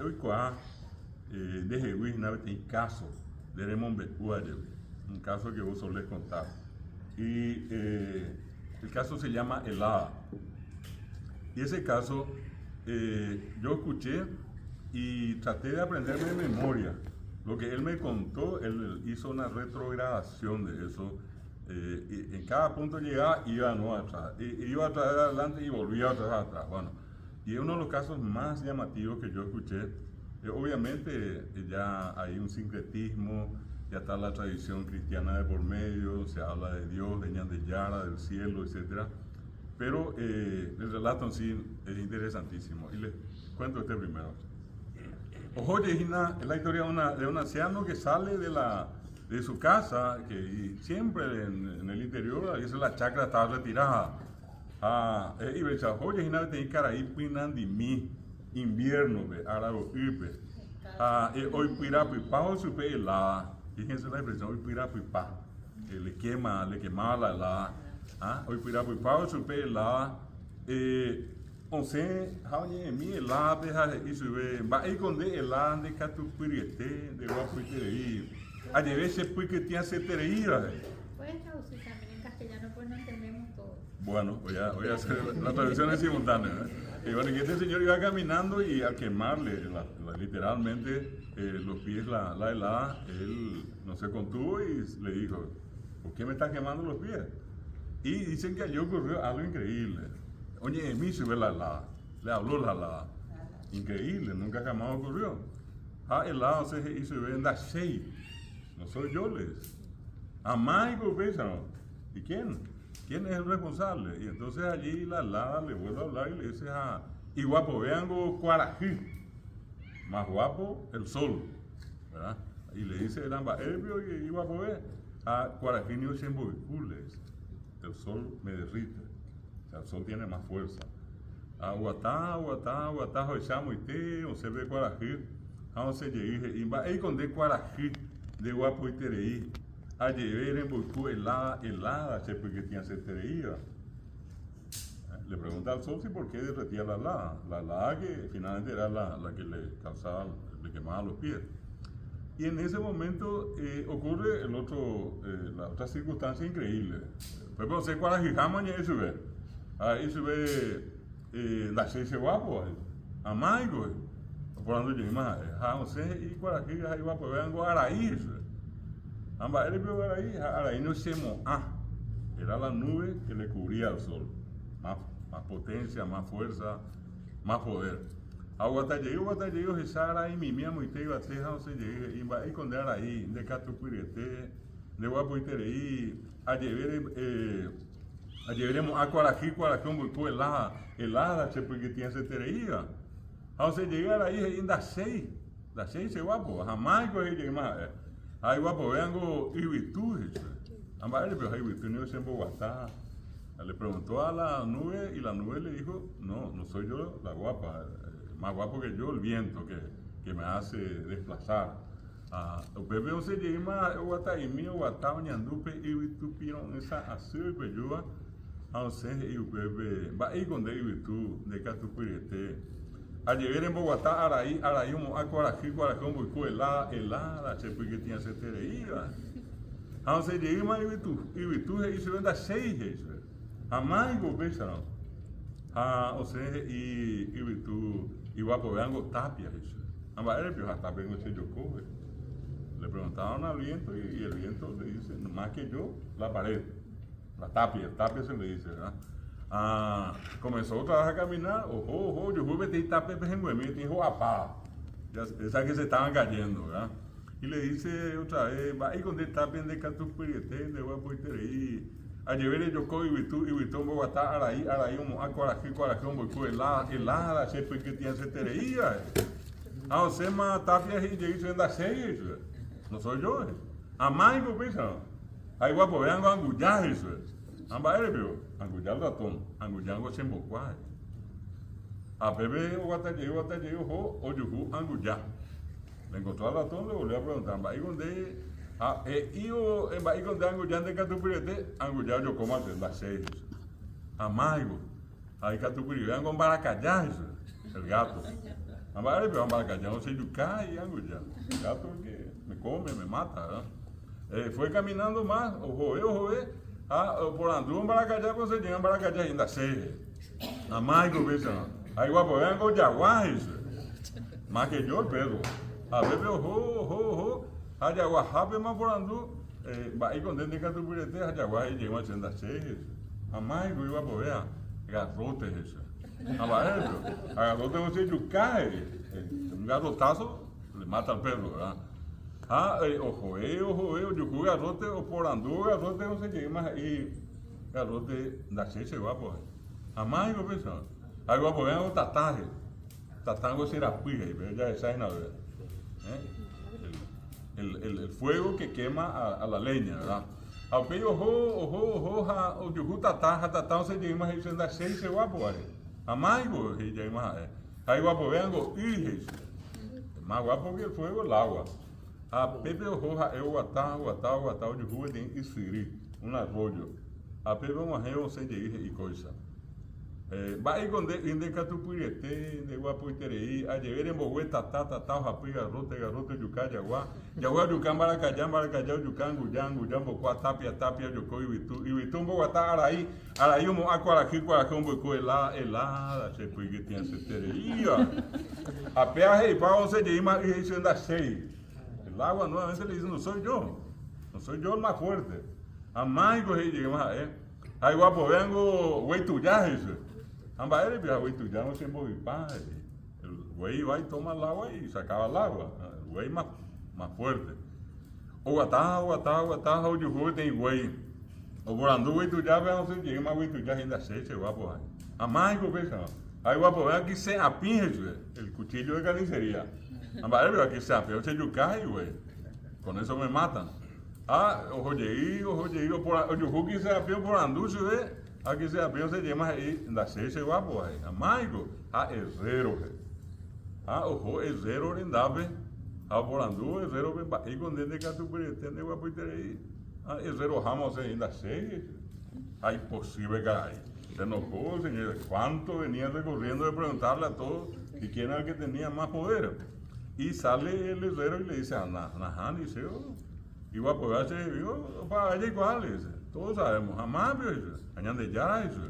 hoy cuá, deje una vez en caso, de Remon Becuayo, un caso que vos solés contar, y el caso se llama helada, y ese caso yo escuché y traté de aprenderme de memoria. Lo que él me contó, él hizo una retrogradación de eso. Y en cada punto llegaba, iba no atrás, iba atrás adelante y volvía atrás atrás. Bueno, y es uno de los casos más llamativos que yo escuché. Obviamente ya hay un sincretismo, ya está la tradición cristiana de por medio, se habla de Dios, de Ñandeyara, del cielo, etc. Pero el relato en sí es interesantísimo. Y les cuento este primero. Oye, es la historia de un anciano que sale de su casa, que y siempre en el interior, a veces la chacra estaba retirada. Y me dice, oye, Gina, te cara ahí pinandimi, invierno, árabe, ipe. Hoy pirapipa, supe helada. Fíjense la expresión, hoy pirapipa. Le quemaba la helada. Hoy pirapipa, supe helada. Once, haoye mi helada, y sube, va y con de helada de catupiriete, de guapuitereí. A veces pues que tiene setereí. Puedes traducir también en castellano, pues no entendemos todo. Bueno, voy a hacer la traducción en simultáneo. Y bueno, que este señor iba caminando y al quemarle literalmente los pies la helada, él no se contuvo y le dijo, ¿por qué me estás quemando los pies? Y dicen que allí ocurrió algo increíble. Oye, en mí se ve la helada, le habló la helada. Increíble, nunca jamás ocurrió. Helada se ve en la shade, no soy yo les. Amaigo, péssano. ¿Y quién? ¿Quién es el responsable? Y entonces allí la helada le vuelve a hablar y le dice, y guapo, veango cuarají, más guapo el sol, ¿verdad? Y le dice el amba, y guapo ve, cuarají ni osemboicules, el sol me derrite. El sol tiene más fuerza. Aguatá, hoyamo y te, o se ve cuarají, se llegue, y va, y con de cuarají, de guapo y tereí, a llevar en boicú helada, che, porque tiene setereía. Le pregunta al sol si por qué derretía la helada que finalmente era la que le causaba, le quemaba los pies. Y en ese momento ocurre la otra circunstancia increíble. Pues no sé cuál es jamás y sube. Ahí sube la seis guapo, amaigo, por donde yo más, no sé, y cuál es ahí guapo, vean guaraí, amba, él vio araí no se era la nube que le cubría al sol, más potencia, más fuerza, más poder. Aguatalleo, Jesara y mi mía muy te iba a teja, no sé, llegué, y con de araí, de catupirete, de guapo y tereí, a llevaremos a cuarají, un buicú helada, che, porque tiene setereía. Entonces llegar ahí en las seis se guapo, jamás llegué más. Ahí guapo, veango ibitú, ambas pero hay ibitú no es en Bogotá. Le preguntó a la nube y la nube le dijo, no soy yo la guapa, más guapo que yo el viento que me hace desplazar. Pepe se llegué más Bogotá y mío Bogotá, ñandupe ibitú piron esa así peyúa. Entonces, Pepe va y con de ibitú de catupirete. A llegar en Bogotá, araí, a cuarají, un buicú helada, che, porque tiene setereía. Entonces llegué más ibitú, y se venda seis, amaigo, péssano. O sea, y ibitú, y guapo, veango tapia, amba, era pio, tapia no se yo coge. Le preguntaban al viento y el viento le dice, más que yo, la pared, la tapia se le dice, ¿verdad? Comenzó otra vez a caminar, yo jugué y tapia en Güemí, dijo apá, ya que se estaban cayendo, ¿verdad? Y le dice otra vez, va y con de tapia de catupirete, de guapo y tereí, a llevar yo cojo y vitú en Bogotá, araí, a cuarají, un boicú helada, che, porque tiene setereía. O sea, más tapia y llegué se venda seis, no soy yo, amaigo, péssano. Ahí guapo, vean angullá, amba erebio, angullar ratón, angullango sembocuá. A bebé o guatalleo, o yujú, angullá. Le encontró al ratón, le volvió a preguntar, ¿va ahí donde? Ido en ahí donde Anguyan de Catupirete, Anguyan yo como hacer las 6. Amaigo, ahí Catupirete, vengo en Baracayá, el gato. Amaigo, pero en Baracayá no se yuca y Anguyan. El gato que me come, me mata, ¿verdad? Fue caminando más, ojo, por andú en Baracayá, pues se llega en Baracayá y en las 6. Amaigo, ¿ves? Ahí guapo, vengo Yaguáis, más que yo el Pedro. A ver, ojo. Ayaguajape más por andú, va y con dente Catupirete, Ayaguaje y llegó a hacer las 6. Amaigo, iba a poder, garrotes eso. A garrote no se yucae, un garrotazo le mata al perro, ¿verdad? Ojo, yucu garrote o por andú, garrote no se llega más ahí, garrote las 6 se va, pues. Amaigo, pensaba. Ahí va a poder un tataje, tatango será puija, pero ya esa es la verdad. El fuego que quema a la leña, ¿verdad? Aunque ojo, o yuju tatá, se llega más ahí, se da 6 se va, pues. Amaigo, y llega más ahí. Ahí guapo, vean, hijes. Más guapo que el fuego, el agua. A Pepe ojo, guatá, yuju, y siri, un arroyo. A Pepe mojeo, se llega y cosa. Va ahí con de Catupirete, de guapo y tereí, a llevar en Bogué, tatá, japi, garrote, yucá, yaguá, yucán, baracayá, yucán, guyán, bocua, tapia, yocó, y vitún, Bogotá, araí, humo, acuarají, cuarajón, boicó, helada, se puede que tiene se tereí, a peaje y pago se lleva y se anda 6. El agua nuevamente le dice, no soy yo el más fuerte. A Maigo y llega más ahí guapo, vengo, güey, tuyaje, amba eres vieja, güey, tú ya no siempre vipás. El güey iba y toma el agua y sacaba el agua. El güey más fuerte. O guatá, o yujú, y güey. O por andú, güey, tú ya vean, no sé, llega más güey, tú ya en la seche, guapo. Amaigo, pesa. Ahí guapo, vean aquí se apinge, el cuchillo de carnicería. Amba eres vieja, aquí se apinge, se yucay, güey. Con eso me matan. Ojo, o yujú, que se apinge por andú, ¿ve? Aquí se abrió, se llama ahí, la 6 guapo ahí, amaigo, herrero, ojo, herrero rendabe, por andú, herrero, y con dente Catupirete, de guapo y tereí, herrero jamos ahí, la 6, imposible que hay. Se enojó, señor, cuánto venía recorriendo de preguntarle a todos, y quién era el que tenía más poder. Y sale el herrero y le dice, Nahan, dice, y guapo, ya se vio, para allá igual, dice. Todos sabemos, jamás, añan de ya eso.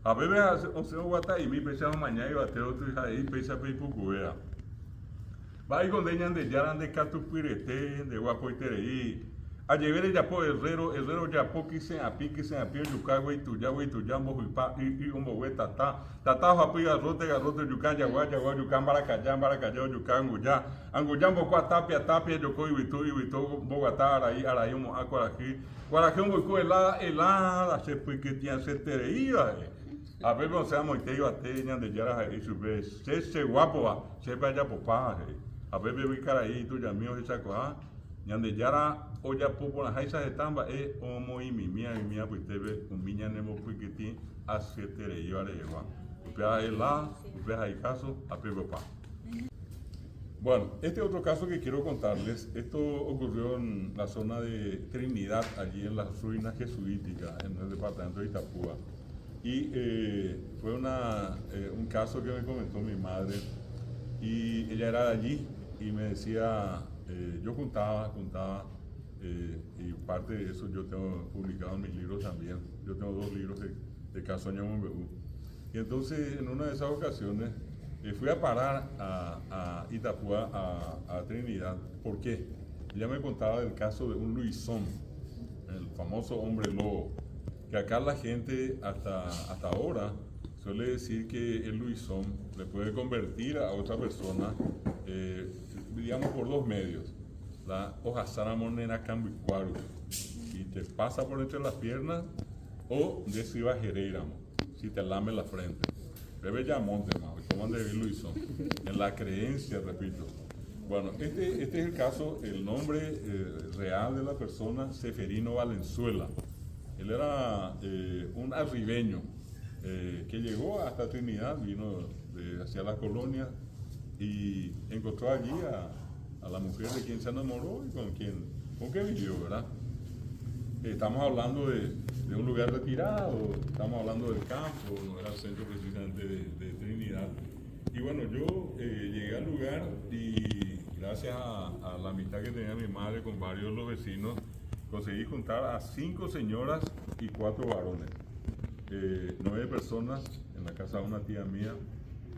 A veces, o sea, guata y mi pesa mañana y bate otro y ahí pesa peipucuea. Va ahí con deñan de ya de Catupirete, de guapo y tereí. A llevar el yapo herrero yapo que se apique, yucá, güey, tuya, mojuipa, y un bogue, tatá, japi, garrote, yucá, yaguá, yucán, baracayá, yucán, anguyán, bocua, tapia, yocó, y vitú, Bogotá, araí, un acuarají, guarají, boicó, helada, se fue que tiene se tereía, a ver, no sea moiteo, a teñan de yaras ahí, su vez, se guapo, se vaya popá, a ver, bebí caraí, tuya mío, esa cosa, ñande yara, oya popo na jaisa de tamba homo y mía pues teve un miña nemo piquiti a siete yo arewa upea la upea hay caso a pa. Bueno, este otro caso que quiero contarles, esto ocurrió en la zona de Trinidad, allí en las ruinas jesuíticas, en el departamento de Itapúa. Y fue un caso que me comentó mi madre, y ella era de allí, y me decía, yo contaba, y parte de eso yo tengo publicado en mis libros también. Yo tengo 2 libros de caso Ñamonbeú. Y entonces, en una de esas ocasiones, fui a parar a Itapúa, a Trinidad. ¿Por qué? Ella me contaba del caso de un Luisón, el famoso hombre lobo, que acá la gente hasta ahora suele decir que el Luisón le puede convertir a otra persona, digamos, por 2 medios. La hoja monena cambicuaro, y te pasa por entre las piernas, o de si va si te lame la frente. Bebe ya monte, como han de ver Luisón, en la creencia, repito. Bueno, este es el caso, el nombre real de la persona, Seferino Valenzuela. Él era un arribeño que llegó hasta Trinidad, vino hacia la colonia y encontró allí a la mujer de quien se enamoró y con qué vivió, ¿verdad? Estamos hablando de un lugar retirado, estamos hablando del campo, no era el centro precisamente de Trinidad. Y bueno, yo llegué al lugar y gracias a la amistad que tenía mi madre con varios de los vecinos, conseguí juntar a 5 señoras y 4 varones. 9 personas en la casa de una tía mía.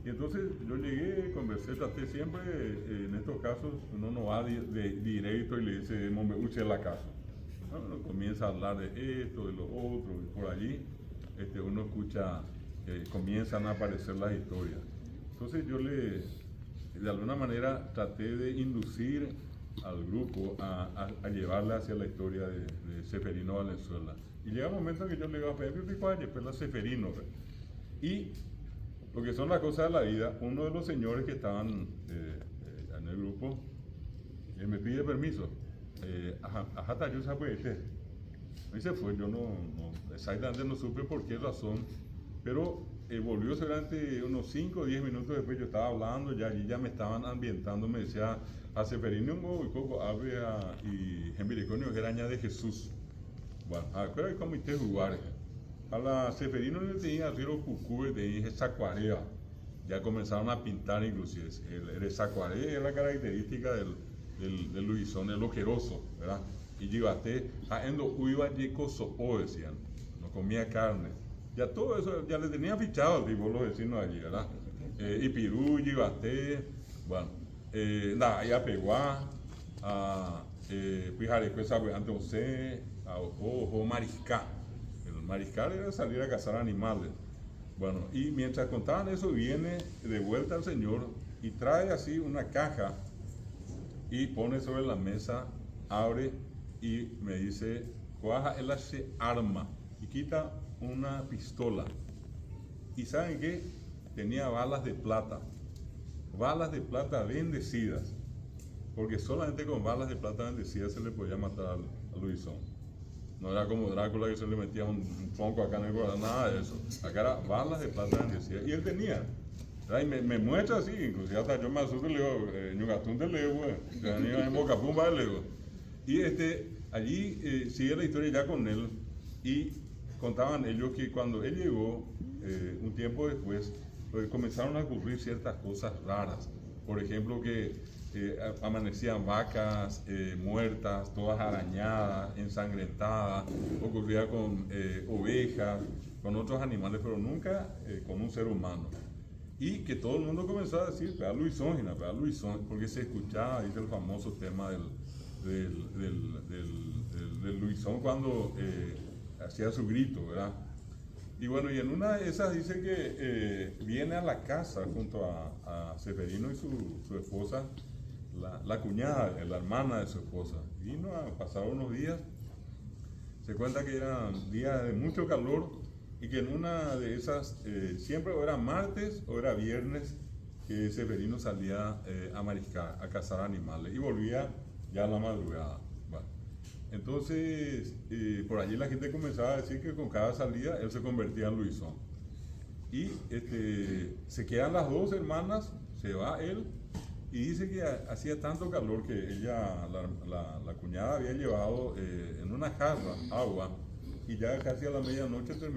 Y entonces yo llegué, conversé, traté siempre, en estos casos, uno no va directo y le dice, me usted la casa. Uno comienza a hablar de esto, de lo otro, y por allí uno escucha, comienzan a aparecer las historias. Entonces yo de alguna manera traté de inducir al grupo a llevarle hacia la historia de Seferino Valenzuela. Y llega un momento en que yo le digo a Pepe, pues la Seferino. Y lo que son las cosas de la vida, uno de los señores que estaban en el grupo me pide permiso. Ajá, yo sabe y se fue, yo no exactamente no supe por qué razón, pero volvió seguramente unos 5 o 10 minutos después. Yo estaba hablando, allí ya me estaban ambientando, me decía a Seferino y Coco, Ave y Jembiriconio, que era aña de Jesús. Bueno, acuérdate cómo te jugar. A la Seferino le tenía río Cucú, tenía Sacuarea. Ya comenzaron a pintar inclusive. El Sacuarea es la característica del Luisón, el ojeroso, ¿verdad? Y Yibaté, endo uiva yecoso, decían, no comía carne. Ya todo eso, ya le tenía fichado al tipo, los vecinos allí, ¿verdad? Y Pirú, Yibaté, bueno, ya Peguá, Pijarecué, sabe, Antosé, o Mariscal. El mariscal era salir a cazar animales. Bueno, y mientras contaban eso, viene de vuelta el señor y trae así una caja y pone sobre la mesa, abre y me dice, cuaja él hace arma, y quita una pistola. ¿Y saben qué? Tenía balas de plata bendecidas, porque solamente con balas de plata bendecidas se le podía matar a Luisón. No era como Drácula, que se le metía un tronco acá en el corazón, nada de eso. Acá era balas de plata bendecidas. Y él tenía. Y me muestra así, inclusive hasta yo me asusto y le digo, Ñugatún te leo, güey. En Bocapumba le digo. Y allí sigue la historia ya con él. Y contaban ellos que cuando él llegó, un tiempo después, comenzaron a ocurrir ciertas cosas raras. Por ejemplo, que amanecían vacas muertas, todas arañadas, ensangrentadas, ocurría con ovejas, con otros animales, pero nunca con un ser humano. Y que todo el mundo comenzó a decir, pega Luisón, porque se escuchaba, dice el famoso tema del Luisón cuando hacía su grito, ¿verdad? Y bueno, y en una de esas dice que viene a la casa junto a Seferino y su esposa, la cuñada, la hermana de su esposa. Vino a pasar unos días, se cuenta que eran días de mucho calor y que en una de esas, siempre o era martes o era viernes, que Seferino salía a mariscar, a cazar animales y volvía ya a la madrugada. Bueno, entonces, por allí la gente comenzaba a decir que con cada salida él se convertía en Luisón. Y se quedan las 2 hermanas, se va él, y dice que hacía tanto calor que ella, la cuñada, había llevado en una jarra agua, y ya casi a la medianoche se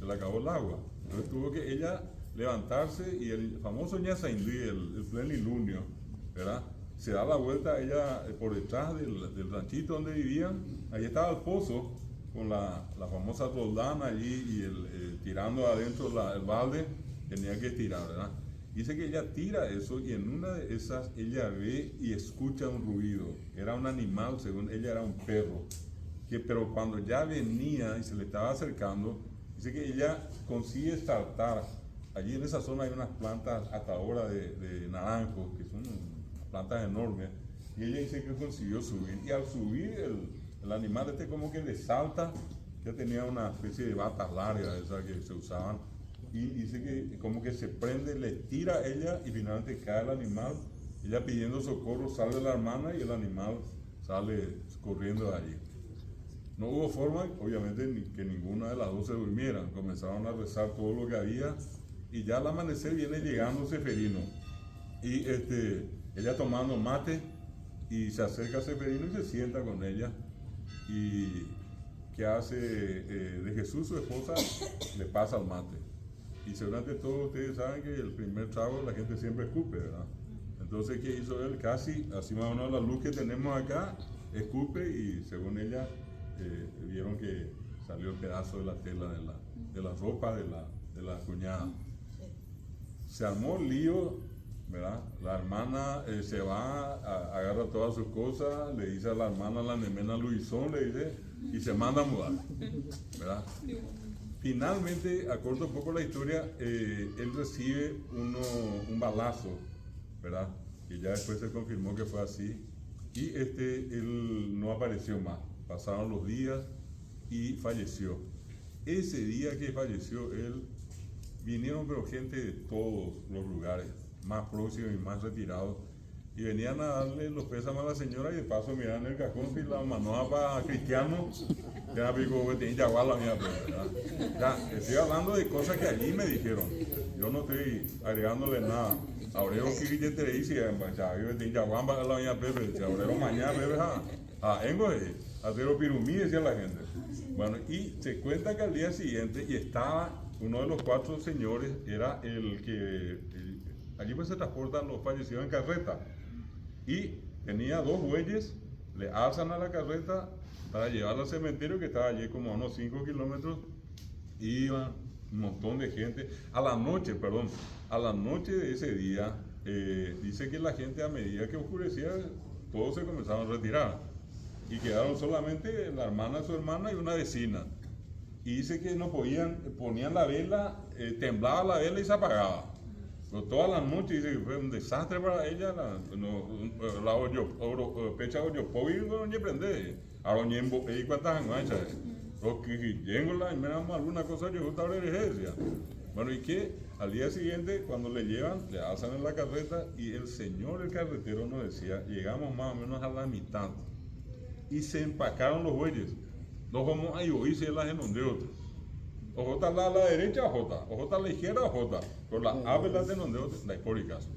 le acabó el agua. Entonces tuvo que ella levantarse y el famoso ñazaindí, el plenilunio, ¿verdad? Se da la vuelta ella por detrás del ranchito donde vivían. Ahí estaba el pozo con la famosa roldana allí y tirando adentro el balde, tenía que tirar, ¿verdad? Dice que ella tira eso y en una de esas ella ve y escucha un ruido. Era un animal, según ella era un perro. Pero cuando ya venía y se le estaba acercando, dice que ella consigue saltar. Allí en esa zona hay unas plantas hasta ahora de naranjos, que son plantas enormes, y ella dice que consiguió subir, y al subir el animal como que le salta, ya tenía una especie de batas largas, esas que se usaban, y dice que como que se prende, le tira a ella, y finalmente cae el animal, ella pidiendo socorro, sale la hermana, y el animal sale corriendo de allí. No hubo forma, obviamente, que ninguna de las 2 se durmieran, comenzaron a rezar todo lo que había, y ya al amanecer viene llegando Seferino, y ella tomando mate y se acerca a Seferino y se sienta con ella. Y que hace de Jesús su esposa, le pasa el mate. Y seguramente todos ustedes saben que el primer trago la gente siempre escupe, ¿verdad? Entonces, ¿qué hizo él? Casi, así más o menos la luz que tenemos acá, escupe y según ella, vieron que salió el pedazo de la tela de la ropa de la cuñada. Se armó el lío, ¿verdad? La hermana se va, agarra todas sus cosas, le dice a la hermana, la nemena Luisón, le dice, y se manda a mudar, ¿verdad? Finalmente, acorto un poco la historia, él recibe un balazo, ¿verdad? Que ya después se confirmó que fue así, y él no apareció más. Pasaron los días y falleció. Ese día que falleció él, vinieron pero gente de todos los lugares, más próximos y más retirados, y venían a darle los pésames a la señora y de paso miraban el cajón y la manoa para cristianos, ya pico que tenía igual la mía, ya, estoy hablando de cosas que allí me dijeron, yo no estoy agregándole nada. Aurero que te dice, ya, yo tenía igual la mía, Pepe, si aurero mañana, Pepe, acero pirumí, decía la gente. Bueno, y se cuenta que al día siguiente, y estaba uno de los 4 señores, era el que, allí pues se transportan los fallecidos en carreta, y tenía 2 bueyes, le alzan a la carreta para llevarlo al cementerio que estaba allí como a unos 5 kilómetros, iban un montón de gente, a la noche de ese día, dice que la gente a medida que oscurecía, todos se comenzaron a retirar. Y quedaron solamente la hermana, su hermana y una vecina. Y dice que no podían, ponían la vela, temblaba la vela y se apagaba. Pero toda la noche dice que fue un desastre para ella. Pecha oyo, pobre no ni prende. Ahora ni en y cuántas anguachas. Los que llego la miramos alguna cosa yo estaba en iglesia. Bueno, y que al día siguiente, cuando le llevan, le alzan en la carreta y el señor, el carretero, nos decía, llegamos más o menos a la mitad. Y se empacaron los bueyes. Nos vamos a ir si las enondeos. Ojota a la derecha, ojota a la izquierda, ojota. Por las aves las enondeos, la históricas.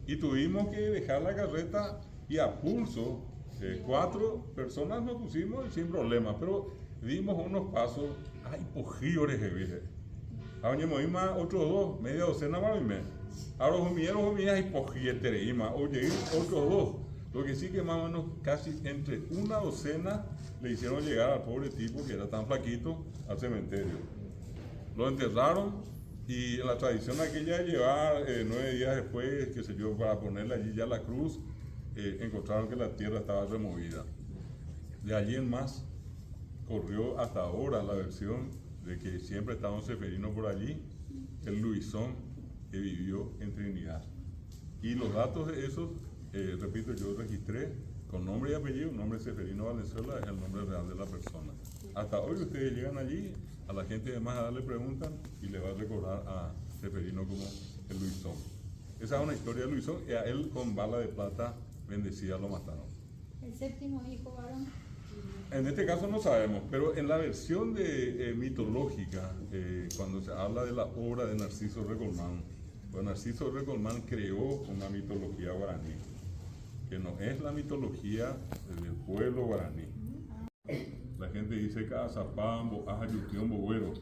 Y tuvimos que dejar la carreta y a pulso, 4 personas nos pusimos sin problema, pero dimos unos pasos, ay, pojíores de vieja. Ahora más otros 2, media docena más y menos. Ahora los humillas y pojíetere y más, oye, otros 2. Lo que sí que más o menos casi entre una docena le hicieron llegar al pobre tipo que era tan flaquito al cementerio. Lo enterraron y la tradición aquella de llevar 9 días después, qué sé yo, para ponerle allí ya la cruz, encontraron que la tierra estaba removida. De allí en más corrió hasta ahora la versión de que siempre estaba un seferino por allí, el Luisón que vivió en Trinidad. Y los datos de esos, repito, yo registré con nombre y apellido, nombre Seferino Valenzuela es el nombre real de la persona. Hasta hoy ustedes llegan allí, a la gente además a darle preguntas y le va a recordar a Seferino como el Luisón. Esa es una historia de Luisón y a él con bala de plata bendecida lo mataron. El 7º hijo varón. En este caso no sabemos, pero en la versión mitológica, cuando se habla de la obra de Narciso Recolmán, pues Narciso Recolmán creó una mitología guaraní, que no es la mitología del pueblo guaraní. La gente dice Cazapambo, Ajayutión, Bogüero.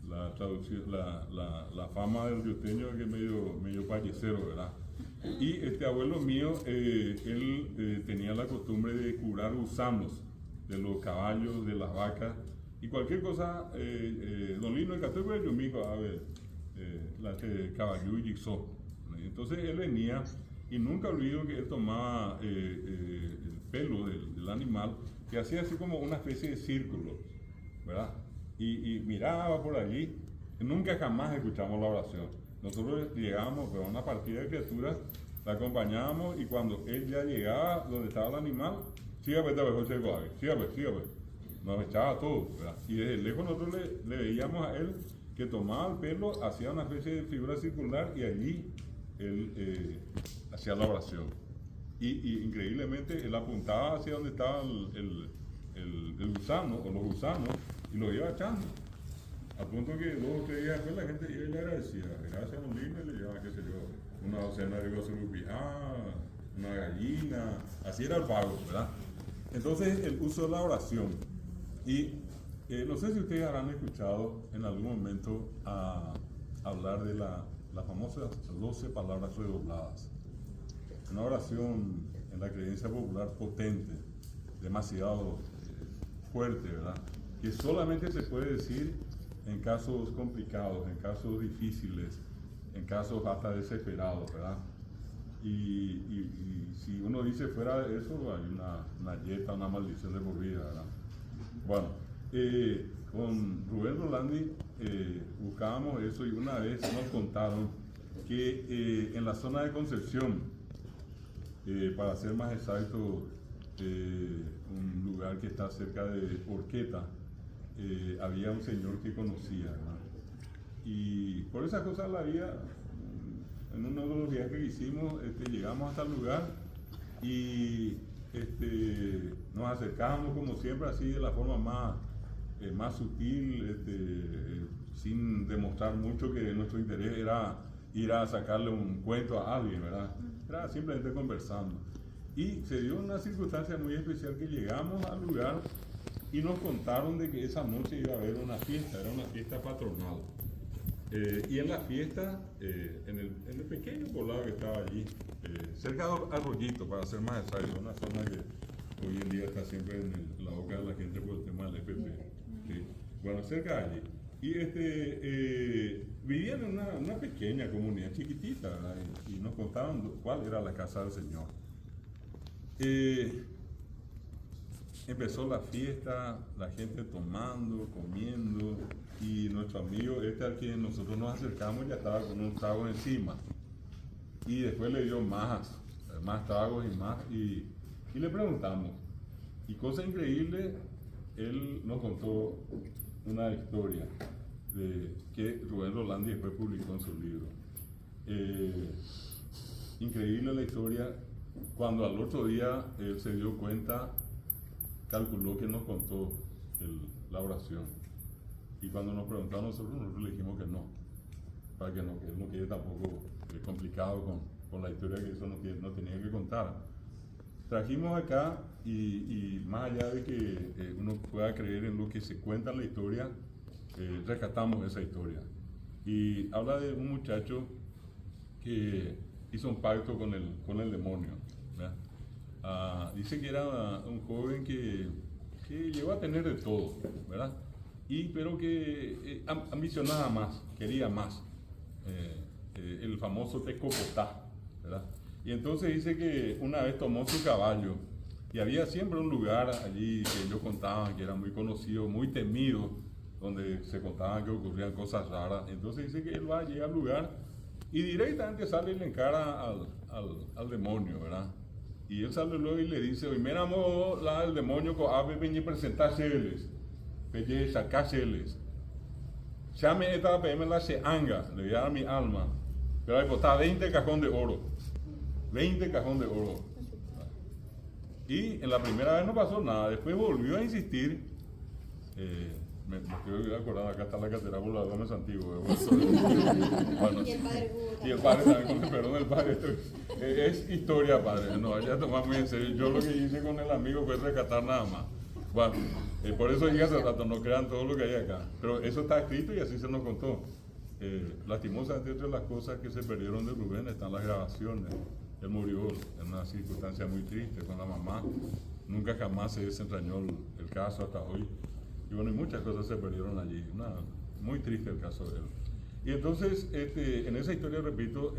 La traducción, la fama del yuteño es que es medio payecero, ¿verdad? Y este abuelo mío, él tenía la costumbre de curar gusanos de los caballos, de las vacas y cualquier cosa. Don Lino, el católico de Yumico, a ver, caballo y jigsaw. Entonces él venía y nunca olvido que él tomaba el pelo del animal y hacía así como una especie de círculo, ¿verdad? Y miraba por allí. Nunca jamás escuchamos la oración. Nosotros llegábamos a una partida de criaturas, la acompañábamos y cuando él ya llegaba donde estaba el animal, sígame, sígame. Nos echaba a todos, ¿verdad? Y desde lejos nosotros le veíamos a él que tomaba el pelo, hacía una especie de figura circular y allí él hacía la oración. Y increíblemente él apuntaba hacia donde estaba el gusano o los gusanos y lo iba echando. Al punto que 2 o 3 días después la gente iba y le agradecía. Gracias a un libro y le llevaba, qué sé yo, una docena de gosurupí. una gallina, así era el pago, ¿verdad? Entonces el uso de la oración. Y no sé si ustedes habrán escuchado en algún momento hablar de las famosas 12 palabras redobladas. Una oración en la creencia popular potente, demasiado fuerte, ¿verdad? Que solamente se puede decir en casos complicados, en casos difíciles, en casos hasta desesperados, ¿verdad? Y si uno dice fuera de eso, hay una yeta, una maldición de por vida, ¿verdad? Bueno, con Rubén Rolandi buscábamos eso y una vez nos contaron que en la zona de Concepción, para ser más exacto, un lugar que está cerca de Orqueta, había un señor que conocía, ¿verdad? Y por esas cosas la vida, en uno de los viajes que hicimos, llegamos hasta el lugar y nos acercamos como siempre, así de la forma más sutil, sin demostrar mucho que nuestro interés era ir a sacarle un cuento a alguien, ¿verdad? Era simplemente conversando. Y se dio una circunstancia muy especial que llegamos al lugar y nos contaron de que esa noche iba a haber una fiesta, era una fiesta patronal. Y en la fiesta, en el pequeño poblado que estaba allí, cerca de Arroyito, para ser más exacto, una zona que hoy en día está siempre en la boca de la gente por el tema del FP. ¿Sí? Bueno, cerca de allí. Y vivían en una pequeña comunidad chiquitita, ¿verdad? Y nos contaban cuál era la casa del Señor. Empezó la fiesta, la gente tomando, comiendo, y nuestro amigo al que nosotros nos acercamos ya estaba con un trago encima. Y después le dio más tragos y le preguntamos. Y cosa increíble, él nos contó una historia que Rubén Rolandi después publicó en su libro. Increíble la historia, cuando al otro día él se dio cuenta, calculó que nos contó la oración. Y cuando nos preguntaron nosotros le dijimos que no, para que él no quede tampoco complicado con la historia que eso no tenía que contar. Trajimos acá y más allá de que uno pueda creer en lo que se cuenta en la historia, rescatamos esa historia. Y habla de un muchacho que hizo un pacto con el demonio, ¿verdad? Dice que era un joven que llegó a tener de todo, ¿verdad? Pero que ambicionaba más, quería más, el famoso Tecopotá, ¿verdad? Y entonces dice que una vez tomó su caballo y había siempre un lugar allí que ellos contaban que era muy conocido, muy temido, donde se contaban que ocurrían cosas raras. Entonces dice que él va a llegar al lugar y directamente sale y le encara al demonio, ¿verdad? Y él sale luego y le dice: hoy me enamoró el demonio con ave venir presentarseles, pelle sacarseles. Llame esta PM la se anga, le voy a dar mi alma, pero ahí está 20 cajón de oro. 20 cajón de oro. Y en la primera vez no pasó nada, después volvió a insistir. Me quiero acordar, acá está la catedral por la Gómez Antiguo. Bueno, y el padre Hugo. Y el padre también, con el perdón del padre. Esto es historia, padre. No vaya a tomar muy en serio. Yo lo que hice con el amigo fue rescatar nada más. Bueno, por eso dije hace rato, no crean todo lo que hay acá. Pero eso está escrito y así se nos contó. Lastimosamente, entre las cosas que se perdieron de Rubén están las grabaciones. Él murió en una circunstancia muy triste con la mamá. Nunca jamás se desentrañó el caso hasta hoy. Y bueno, y muchas cosas se perdieron allí. Muy triste el caso de él. Y entonces, en esa historia, repito,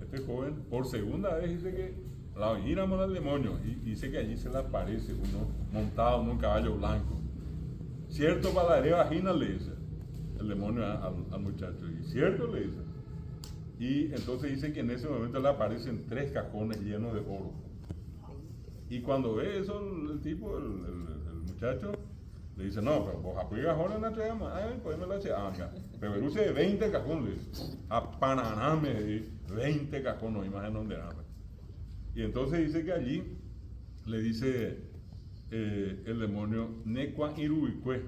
este joven por segunda vez dice que la viniéramos al demonio y dice que allí se le aparece uno montado en un caballo blanco. Cierto palaré vagina, le dice el demonio al muchacho. Y cierto, le dice. Y entonces dice que en ese momento le aparecen 3 cajones llenos de oro. Y cuando ve eso, el tipo, el muchacho, le dice: no, pero vos apoyas ahora en la trama, pues me la eche anga. Pero él usa 20 cajones, a Pananame, 20 cajones, no imagino dónde era. Y entonces dice que allí le dice el demonio: Necua Iruicue,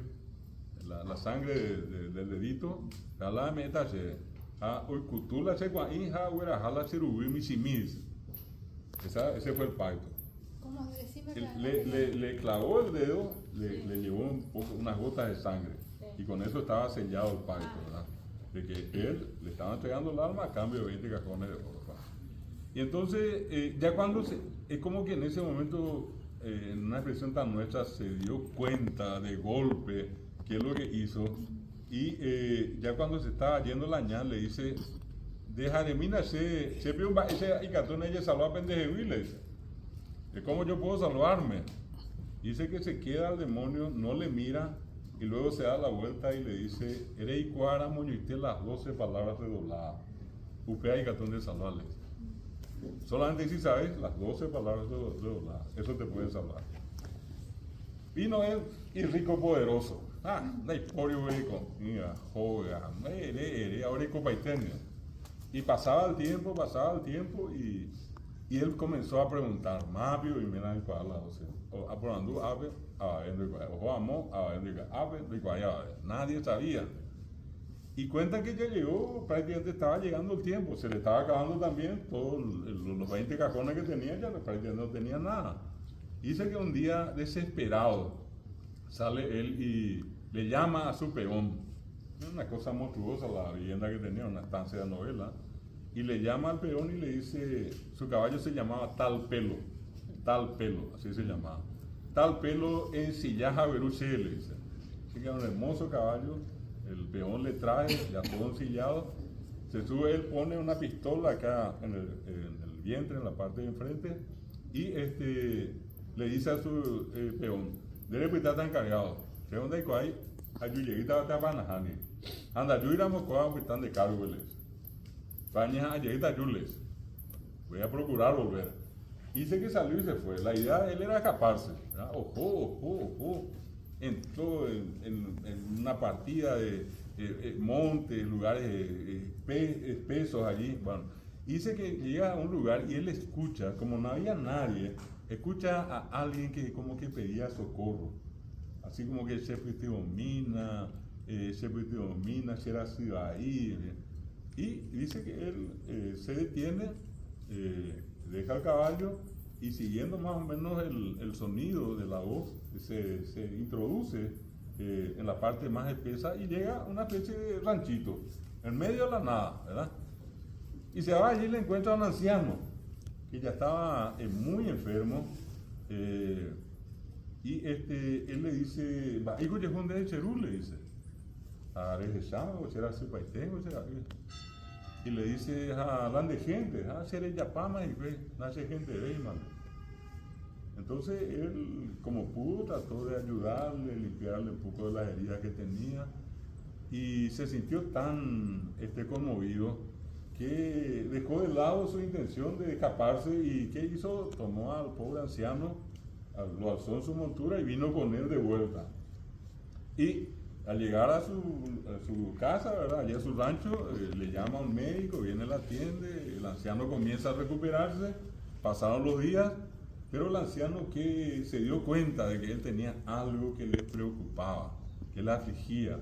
la sangre del dedito, la metache, a Uicutula Chegua Inja, Huerajala Cherubi Misimis. Ese fue el pacto. ¿Cómo? Decime Le clavó el dedo, le llevó unas gotas de sangre. Sí. Y con eso estaba sellado el pacto, ¿verdad? De que él le estaba entregando el alma a cambio de 20 cajones de oro. ¿Verdad? Y entonces, ya cuando es como que en ese momento, en una expresión tan nuestra, se dio cuenta de golpe qué es lo que hizo. Y ya cuando se estaba yendo la ñal, le dice, de Jaremina ese icatón ella salva a pendejeviles. ¿De cómo yo puedo salvarme? Dice que se queda al demonio, no le mira y luego se da la vuelta y le dice, Erei cuara moñuité las 12 palabras redobladas. Upea icatón de salvarles. Solamente si sabes las 12 palabras redobladas, eso te puede salvar. Vino él y rico poderoso. No hay porio rico. Mira, joga, ahora hay copa y tenis. Y pasaba el tiempo y él comenzó a preguntar, Mapio y mira cuál la 12. Aprobando ave, ojo amo, nadie sabía. Y cuentan que ya llegó, prácticamente estaba llegando el tiempo, se le estaba acabando también todos los 20 cajones que tenía, ya prácticamente no tenía nada. Dice que un día desesperado sale él y le llama a su peón, una cosa monstruosa la vivienda que tenía, una estancia de novela, y le llama al peón y le dice, su caballo se llamaba Tal Pelo, así se llamaba, Tal Pelo en Sillaja Beruche, le dice. Así que era un hermoso caballo, el peón le trae, ya todo ensillado, se sube, él pone una pistola acá en el vientre, en la parte de enfrente, y le dice a su peón, debe estar tan cargado, peón de Icoay, ayuyeguita te abanajani, anda, yo iramos con están de cargo, les. Baña ayuyeguita yules, voy a procurar volver. Dice que salió y se fue, la idea de él era escaparse, ¿verdad? Ojo, entró en una partida de montes, lugares espesos allí, bueno. Dice que llega a un lugar y él escucha, como no había nadie, escucha a alguien que como que pedía socorro, así como que se domina, si era ahí. Y dice que él se detiene, deja el caballo y siguiendo más o menos el sonido de la voz, se introduce en la parte más espesa y llega a una especie de ranchito, en medio de la nada, ¿verdad? Y se va allí y le encuentra a un anciano que ya estaba muy enfermo, y él le dice, hijo de Juan de Cherú, le dice, y le dice, hablan de gente, seré yapama y nace gente de Eyman. Entonces él, como pudo, trató de ayudarle, limpiarle un poco de las heridas que tenía, y se sintió tan conmovido que dejó de lado su intención de escaparse y ¿qué hizo? Tomó al pobre anciano, lo alzó en su montura y vino con él de vuelta. Y al llegar a su casa, ¿verdad? Allá a su rancho, le llama a un médico, viene, la atiende, el anciano comienza a recuperarse, pasaron los días, pero el anciano que se dio cuenta de que él tenía algo que le preocupaba, que le afligía.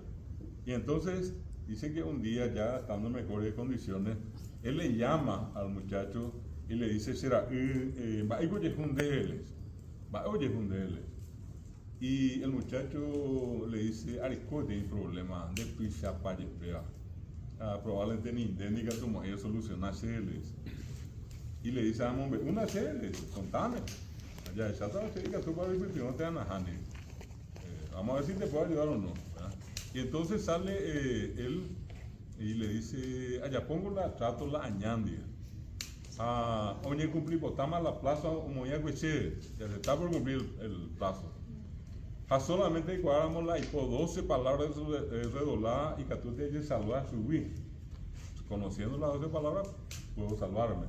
Y entonces dice que un día, ya estando en mejores condiciones, él le llama al muchacho y le dice, será, y el muchacho le dice, Arisco tiene problema de prisa para probablemente ni indénica como ella solucionarse, le dice. Y le dice a hombre, una serie, contame. Ya, ya te diga tú para vivir, no te dan a Hani. Vamos a ver si te puedo ayudar o no, ¿verdad? Y entonces sale él y le dice, allá pongo la trato la añandia. Oye, cumplí potama la plaza como ya güeche, ya se está por cumplir el plazo. Solamente cuadramos la hipo 12 palabras redobladas y que tú te hayas salvar subir. Conociendo las 12 palabras, puedo salvarme.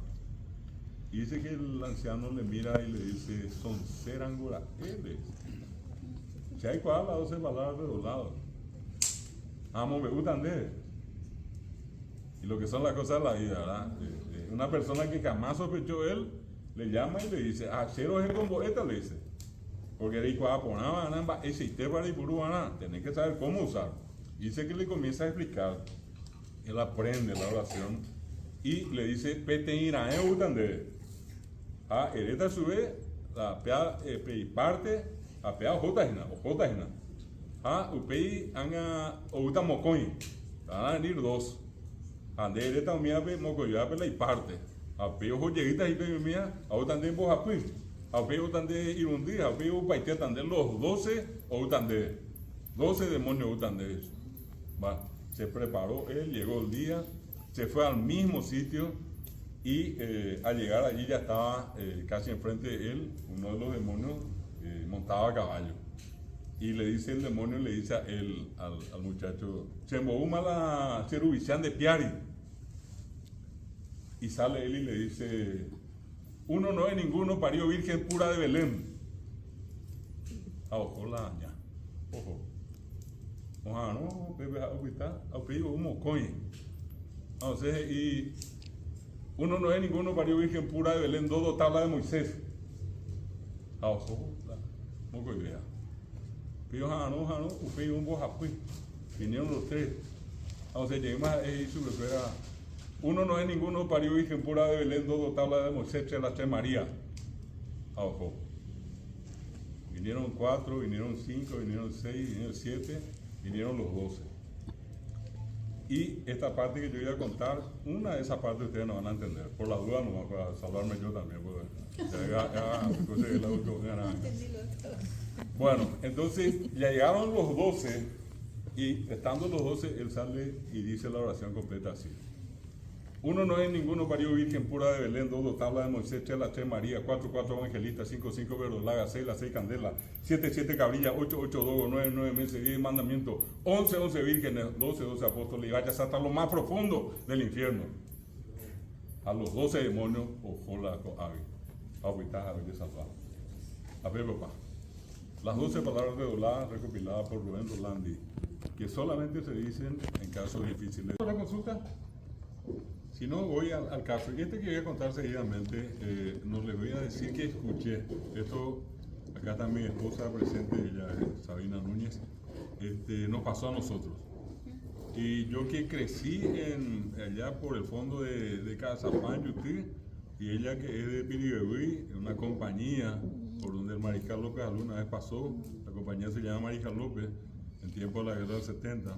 Y dice que el anciano le mira y le dice, son serangura, él. Si hay cuadras las 12 palabras redobladas. Me gustan de. Y lo que son las cosas de la vida, ¿verdad? Una persona que jamás sospechó él, le llama y le dice, cero es el comboeta, le dice. Porque era igual ponaba ese para ir tenés que saber cómo usar. Y dice que le comienza a explicar. Él aprende la oración y le dice, pete ira, gustan de. Ereta sube, la pea parte, a pea Jotahina, o Jotahina. Upei anga outa mocoin, van a venir dos. Ande Ereta mía pe mocoyoa la y parte. A peo joyeguita y pe mía, a outa ande bojapui. A peo tande irundi, a peo paite tande los 12 o tande 12 demonios outande. Va, se preparó él, llegó el día, se fue al mismo sitio. Y al llegar allí ya estaba casi enfrente de él, uno de los demonios montado a caballo. Y le dice el demonio, le dice a él, al muchacho, Chembouma la cherubichan de Piari. Y sale él y le dice, uno no es ninguno, parió virgen pura de Belén. Ojo la ña, ojo. Ojalá no, bebé, ahorita, ahorita, un coño. Entonces, y uno no es ninguno, parió virgen pura de Belén, dos tablas de Moisés. Ojo, poco idea. Pero no, usted un bojapui. Vinieron los tres. Entonces, llegamos a su era. Uno no es ninguno, parió virgen pura de Belén, dos tablas de Moisés, la Tres María. Ojo. Vinieron 4, vinieron 5, vinieron 6, vinieron 7, vinieron los 12. Y esta parte que yo voy a contar, una de esas partes ustedes no van a entender. Por la duda, no para salvarme yo también. Bueno, entonces ya llegaron los 12 y estando los 12, él sale y dice la oración completa así. Uno no es ninguno, parió virgen pura de Belén, dos tablas de Moisés, la Tres María, 4 evangelistas, 5 verdolagas, 6 candelas, 7 cabrillas, 8 dogos, 9 meses, 10 mandamientos, 11 vírgenes, 12 apóstoles, y vayas hasta lo más profundo del infierno. A los 12 demonios, ojo la ave, agüita, ave de salvar. A ver, papá. Las 12 palabras de Dolá recopiladas por Rubén Rolandi, que solamente se dicen en casos difíciles. ¿La consulta? Si no, voy al caso. Y que voy a contar seguidamente, no les voy a decir que escuché. Esto, acá está mi esposa presente, ella es Sabina Núñez, nos pasó a nosotros. Y yo que crecí allá por el fondo de Cazapán, Yutí, y ella que es de Pirigüí, una compañía por donde el Mariscal López alguna vez pasó, la compañía se llama Mariscal López, en tiempo de la guerra del 70.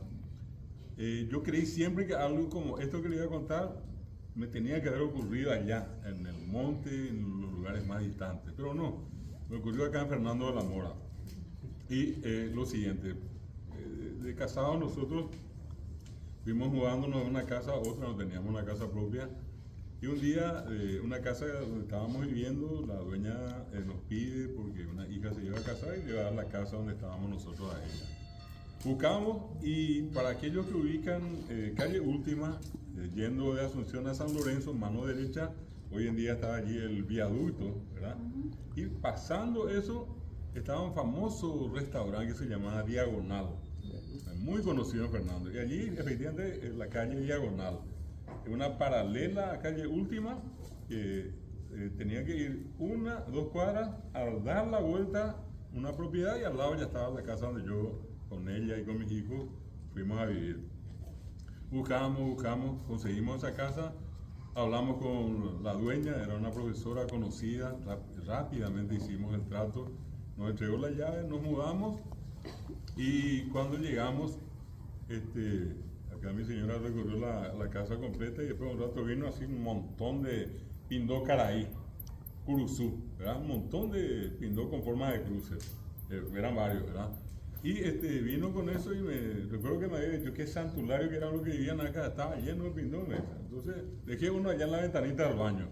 Yo creí siempre que algo como esto que le iba a contar me tenía que haber ocurrido allá, en el monte, en los lugares más distantes, pero no, me ocurrió acá en Fernando de la Mora. Y lo siguiente, de casados nosotros fuimos mudándonos de una casa a otra, no teníamos una casa propia, y un día, una casa donde estábamos viviendo, la dueña nos pide, porque una hija se iba a casar, y llevar a la casa donde estábamos nosotros a ella. Buscamos, y para aquellos que ubican calle Última, yendo de Asunción a San Lorenzo, mano derecha, hoy en día está allí el viaducto, ¿verdad? Y pasando eso, estaba un famoso restaurante que se llamaba Diagonal, muy conocido en Fernando, y allí efectivamente la calle Diagonal, una paralela a calle Última, que tenía que ir 2 cuadras, al dar la vuelta una propiedad, y al lado ya estaba la casa donde yo, con ella y con mis hijos, fuimos a vivir. Buscamos, conseguimos esa casa, hablamos con la dueña, era una profesora conocida, rápidamente hicimos el trato, nos entregó la llave, nos mudamos, y cuando llegamos, acá mi señora recorrió la casa completa, y después de un rato vino así un montón de pindó caraí, curuzú, ¿verdad? Un montón de pindó con forma de cruces, eran varios, ¿verdad? Y vino con eso, y recuerdo que me había dicho que santulario, que era lo que vivían acá, estaba lleno de pindones. Entonces dejé uno allá en la ventanita del baño.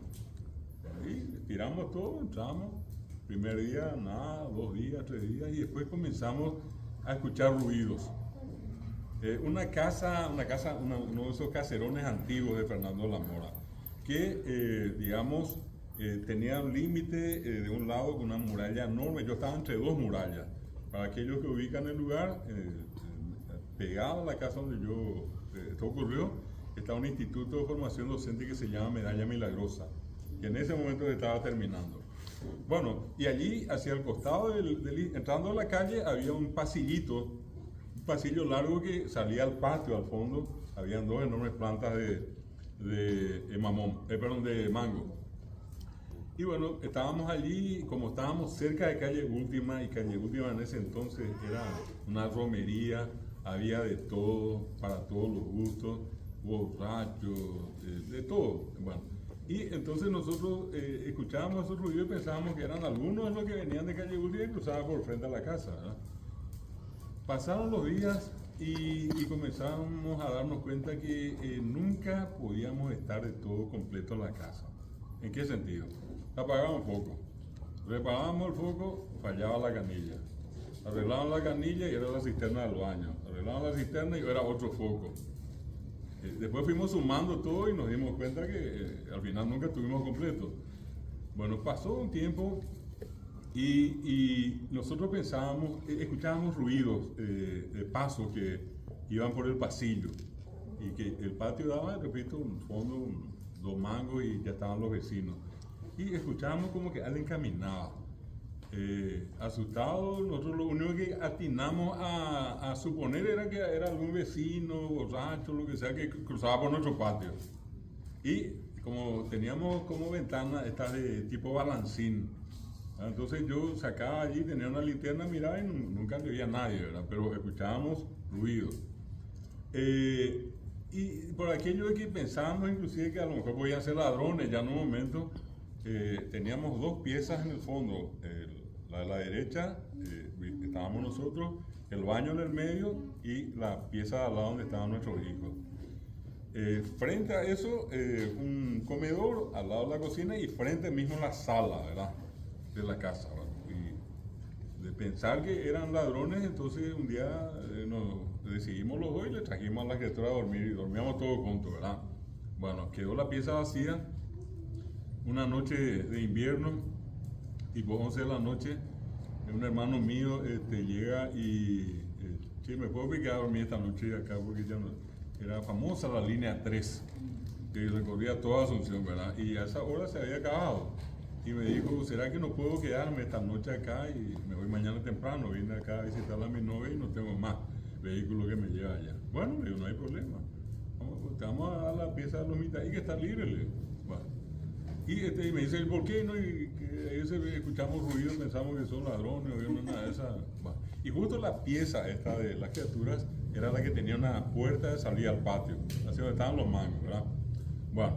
Y tiramos todo, entramos. Primer día, nada, 2 días, 3 días, y después comenzamos a escuchar ruidos. Una casa, uno de esos caserones antiguos de Fernando de la Mora, que, digamos, tenía un límite de un lado con una muralla enorme. Yo estaba entre 2 murallas. Para aquellos que ubican el lugar, pegado a la casa donde esto ocurrió, está un instituto de formación docente que se llama Medalla Milagrosa, que en ese momento se estaba terminando. Bueno, y allí, hacia el costado, entrando a la calle, había un pasillo largo que salía al patio, al fondo, habían 2 enormes plantas de mango. Y bueno, estábamos allí, como estábamos cerca de Calle Última, y Calle Última en ese entonces era una romería, había de todo, para todos los gustos, borrachos, de todo. Bueno, y entonces nosotros escuchábamos esos ruidos y pensábamos que eran algunos de los que venían de Calle Última y cruzaban por frente a la casa, ¿verdad? Pasaron los días y comenzamos a darnos cuenta que nunca podíamos estar de todo completo en la casa. ¿En qué sentido? Apagábamos foco, reparábamos el foco, fallaba la canilla, arreglaban la canilla y era la cisterna del baño, arreglaban la cisterna y era otro foco. Después fuimos sumando todo y nos dimos cuenta que al final nunca estuvimos completos. Bueno, pasó un tiempo y nosotros pensábamos, escuchábamos ruidos de pasos que iban por el pasillo y que el patio daba, repito, un fondo, dos mangos y ya estaban los vecinos. Y escuchábamos como que alguien caminaba. Asustados, nosotros lo único que atinamos a suponer era que era algún vecino, borracho, lo que sea, que cruzaba por nuestro patio. Y como teníamos como ventana estas de tipo balancín, entonces yo sacaba allí, tenía una linterna, miraba y nunca le veía a nadie, ¿verdad? Pero escuchábamos ruidos. Y por aquello de que pensábamos inclusive que a lo mejor podían ser ladrones, ya en un momento teníamos dos piezas en el fondo, la de la derecha, estábamos nosotros, el baño en el medio y la pieza de al lado donde estaban nuestros hijos. Frente a eso, un comedor al lado de la cocina y frente mismo la sala, ¿verdad?, de la casa, ¿verdad? Y de pensar que eran ladrones, entonces un día nos decidimos los dos y le trajimos a la criatura a dormir y dormíamos todos juntos, ¿verdad? Bueno, quedó la pieza vacía. Una noche de invierno, tipo 11 de la noche, un hermano mío llega y che, ¿me puedo quedar a dormir esta noche acá? Porque ya no, era famosa la línea 3, que recorría toda Asunción, ¿verdad? Y a esa hora se había acabado. Y me dijo, ¿será que no puedo quedarme esta noche acá? Y me voy mañana temprano, vine acá a visitar a mi novia y no tengo más vehículo que me lleve allá. Bueno, le digo, no hay problema. Vamos a dar la pieza de los mitad y que está libre, le digo. Bueno. Y me dice, ¿por qué no? Y que escuchamos ruido, pensamos que son ladrones o no, nada de esa. Bueno. Y justo la pieza esta de las criaturas era la que tenía una puerta de salida al patio, así donde estaban los mangos, ¿verdad? Bueno,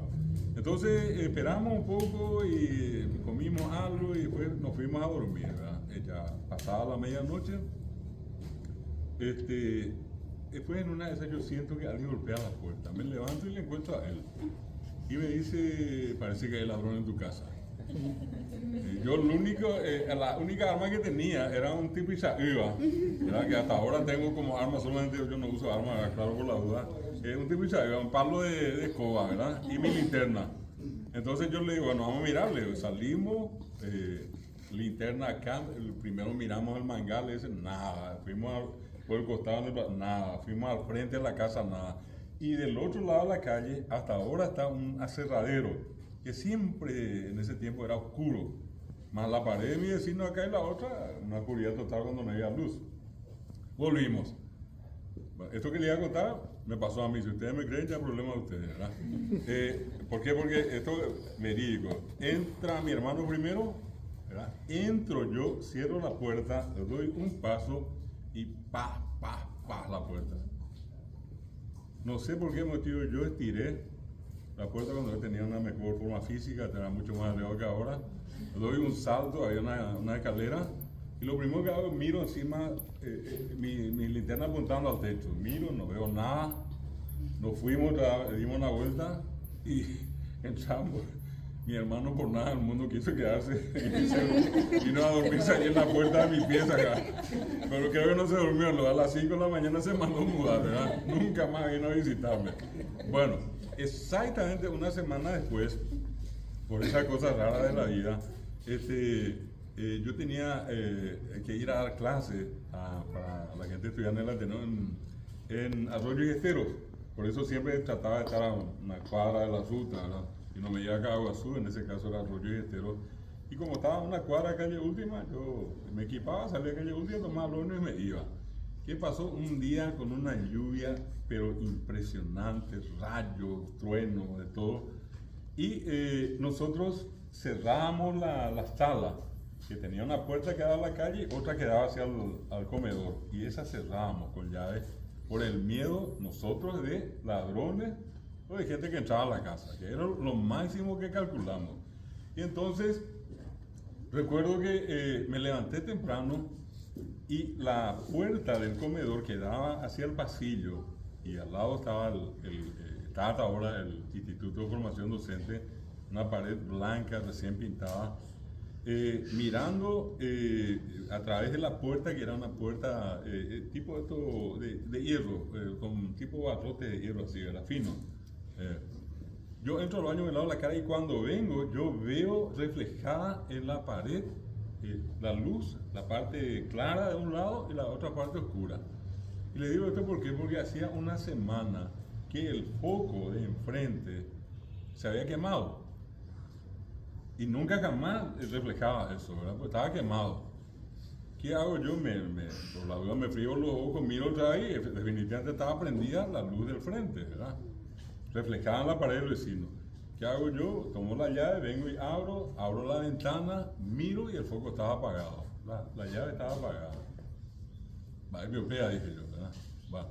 entonces esperamos un poco y comimos algo y después nos fuimos a dormir, ¿verdad? Ya pasada la medianoche, después en una de esas yo siento que alguien golpea la puerta, me levanto y le encuentro a él. Y me dice, parece que hay ladrón en tu casa. Yo la única arma que tenía era un tipo Isaíba, que hasta ahora tengo como arma, solamente yo no uso arma, claro, por la duda. Un tipo Isaíba, un palo de escoba, ¿verdad? Y mi linterna. Entonces yo le digo, bueno, vamos a mirarle. Salimos, linterna acá, primero miramos el mangal, ese, nada. Fuimos por el costado, nada. Fuimos al frente de la casa, nada. Y del otro lado de la calle, hasta ahora está un aserradero, que siempre en ese tiempo era oscuro. Más la pared de mi vecino acá y la otra, una oscuridad total cuando no había luz. Volvimos. Bueno, esto que le iba a contar me pasó a mí. Si ustedes me creen, ya problema de ustedes, ¿verdad? ¿Por qué? Porque esto es verídico. Entra mi hermano primero, ¿verdad? Entro yo, cierro la puerta, le doy un paso y pa, la puerta. No sé por qué motivo yo estiré la puerta cuando yo tenía una mejor forma física, tenía mucho más arriba que ahora. Doy un salto, había una escalera, y lo primero que hago, miro encima, mi linterna apuntando al techo. Miro, no veo nada. Nos fuimos, dimos una vuelta y entramos. Mi hermano por nada del mundo quiso quedarse y vino a dormirse ahí en la puerta de mi pieza acá. Pero creo que no se durmió, a las 5 de la mañana se mandó a mudar, ¿verdad? Nunca más vino a visitarme. Bueno, exactamente una semana después, por esa cosa rara de la vida, yo tenía que ir a dar clases para la gente estudiante en el Ateneo en Arroyo y Esteros. Por eso siempre trataba de estar a una cuadra de la ruta, ¿verdad? Y no me llevaba a Cabo Azul, en ese caso era Arroyo y Esteros. Y como estaba en una cuadra de Calle Última, yo me equipaba, salía a Calle Última, tomaba el horno y me iba. ¿Qué pasó? Un día con una lluvia, pero impresionante, rayos, truenos, de todo. Y nosotros cerrábamos la sala, que tenía una puerta que daba a la calle, otra que daba hacia al comedor, y esa cerrábamos con llave por el miedo nosotros de ladrones o de gente que entraba a la casa, que era lo máximo que calculamos. Y entonces recuerdo que me levanté temprano y la puerta del comedor que daba hacia el pasillo, y al lado estaba estaba hasta ahora el Instituto de Formación Docente, una pared blanca recién pintada, mirando a través de la puerta, que era una puerta tipo esto de hierro, con tipo barrote de hierro así, era fino. Yo entro al baño, me lavo la cara y cuando vengo yo veo reflejada en la pared la luz, la parte clara de un lado y la otra parte oscura. Y le digo esto porque hacía una semana que el foco de enfrente se había quemado. Y nunca jamás reflejaba eso, ¿verdad? Pues estaba quemado. ¿Qué hago yo? Por la duda me frío los ojos, miro otra vez y definitivamente estaba prendida la luz del frente, ¿verdad? Reflejada en la pared del vecino. ¿Qué hago yo? Tomo la llave, vengo y abro la ventana, miro y el foco estaba apagado. La llave estaba apagada. Va, miopía, dije yo, ¿verdad? Va.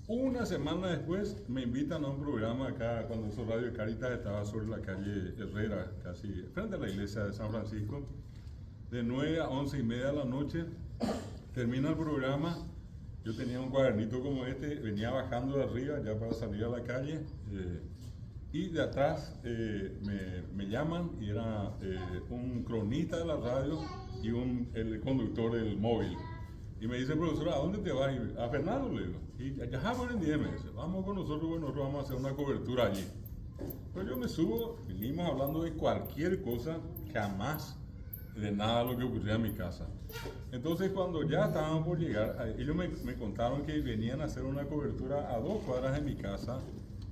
Una semana después me invitan a un programa acá, cuando eso Radio Caritas estaba sobre la calle Herrera, casi frente a la iglesia de San Francisco, de 9 a 11 y media de la noche. Termina el programa, yo tenía un cuadernito como este, venía bajando de arriba ya para salir a la calle, y de atrás me llaman y era un cronista de la radio y el conductor del móvil. Y me dice, profesor, ¿a dónde te vas? Y, a Fernando, le digo. Y ya ponen 10 meses, vamos con nosotros, bueno, nosotros vamos a hacer una cobertura allí. Pero yo me subo, vinimos hablando de cualquier cosa, jamás de nada lo que ocurría en mi casa. Entonces, cuando ya estaban por llegar, ellos me contaron que venían a hacer una cobertura a 2 cuadras de mi casa,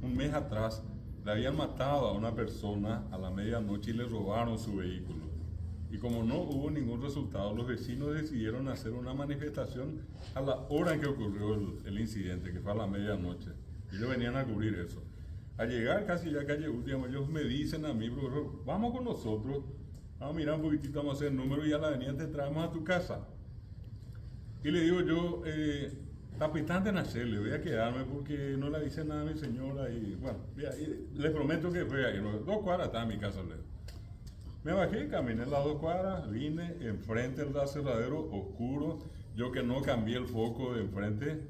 un mes atrás. Le habían matado a una persona a la medianoche y le robaron su vehículo. Y como no hubo ningún resultado, los vecinos decidieron hacer una manifestación a la hora en que ocurrió el incidente, que fue a la medianoche. Ellos venían a cubrir eso. Al llegar casi ya calle última, ellos me dicen a mí, profesor, vamos con nosotros, vamos a mirar un poquitito, vamos a hacer el número y a la avenida te traemos a tu casa. Y le digo yo, capitán de Nacer, le voy a quedarme porque no le dice nada a mi señora y bueno, le prometo que voy a ir. 2 cuadras está en mi casa, le digo. Me bajé, caminé las 2 cuadras, vine enfrente del aserradero oscuro, yo que no cambié el foco de enfrente,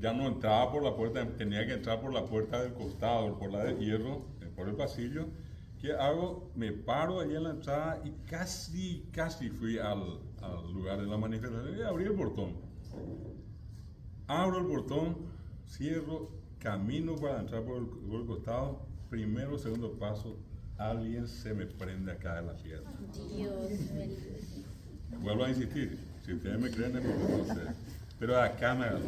ya no entraba por la puerta, tenía que entrar por la puerta del costado, por la de hierro, por el pasillo. ¿Qué hago? Me paro allí en la entrada y casi fui al lugar de la manifestación y abrí el portón. Abro el portón, cierro, camino para entrar por el costado, primero, segundo paso, alguien se me prende acá de la pierna. Dios. Vuelvo a insistir, si ustedes me creen, no sé. Pero acá me agarró.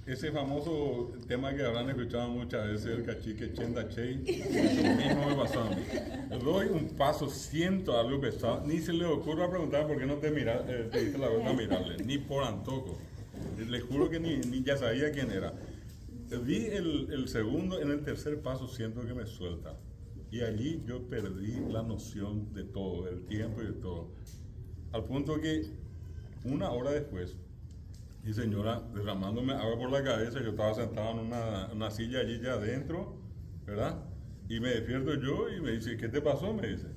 Ese famoso tema que habrán escuchado muchas veces, el cachique chenda chey, eso mismo me pasó a mí. Doy un paso, siento algo pesado, ni se le ocurra preguntar por qué no te diste la vuelta a mirarle, ni por antojo. Les juro que ni ya sabía quién era. Vi el segundo, en el tercer paso siento que me suelta. Y allí yo perdí la noción de todo, del tiempo y de todo. Al punto que 1 hora después, mi señora derramándome agua por la cabeza, yo estaba sentado en una silla allí ya adentro, ¿verdad? Y me despierto yo y me dice, ¿qué te pasó? Me dice.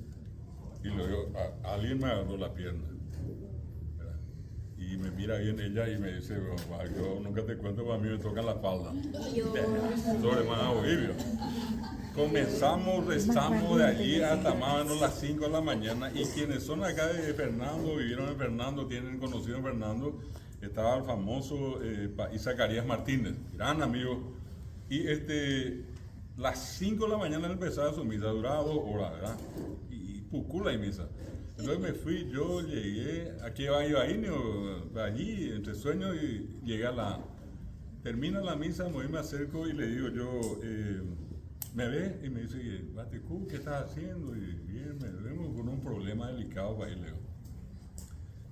Y le digo, alguien me agarró la pierna. ¿Verdad? Y me mira bien ella y me dice, bueno, yo nunca te cuento, para mí me toca la espalda. Sobre más Bolivia. Comenzamos, rezamos de allí hasta más o menos las 5 de la mañana. Y quienes son acá de Fernando, vivieron en Fernando, tienen conocido a Fernando, estaba el famoso Zacarías Martínez, gran amigo. Y las 5 de la mañana empezaba su misa, duraba 2 horas, ¿verdad? Y pucula y misa. Entonces me fui, yo llegué, aquí iba ahí, allí, entre sueños, y llegué termina la misa, me acerco y le digo yo, me ve y me dice, Baticú, ¿qué estás haciendo? Y bien, me vemos con un problema delicado para ir, le digo.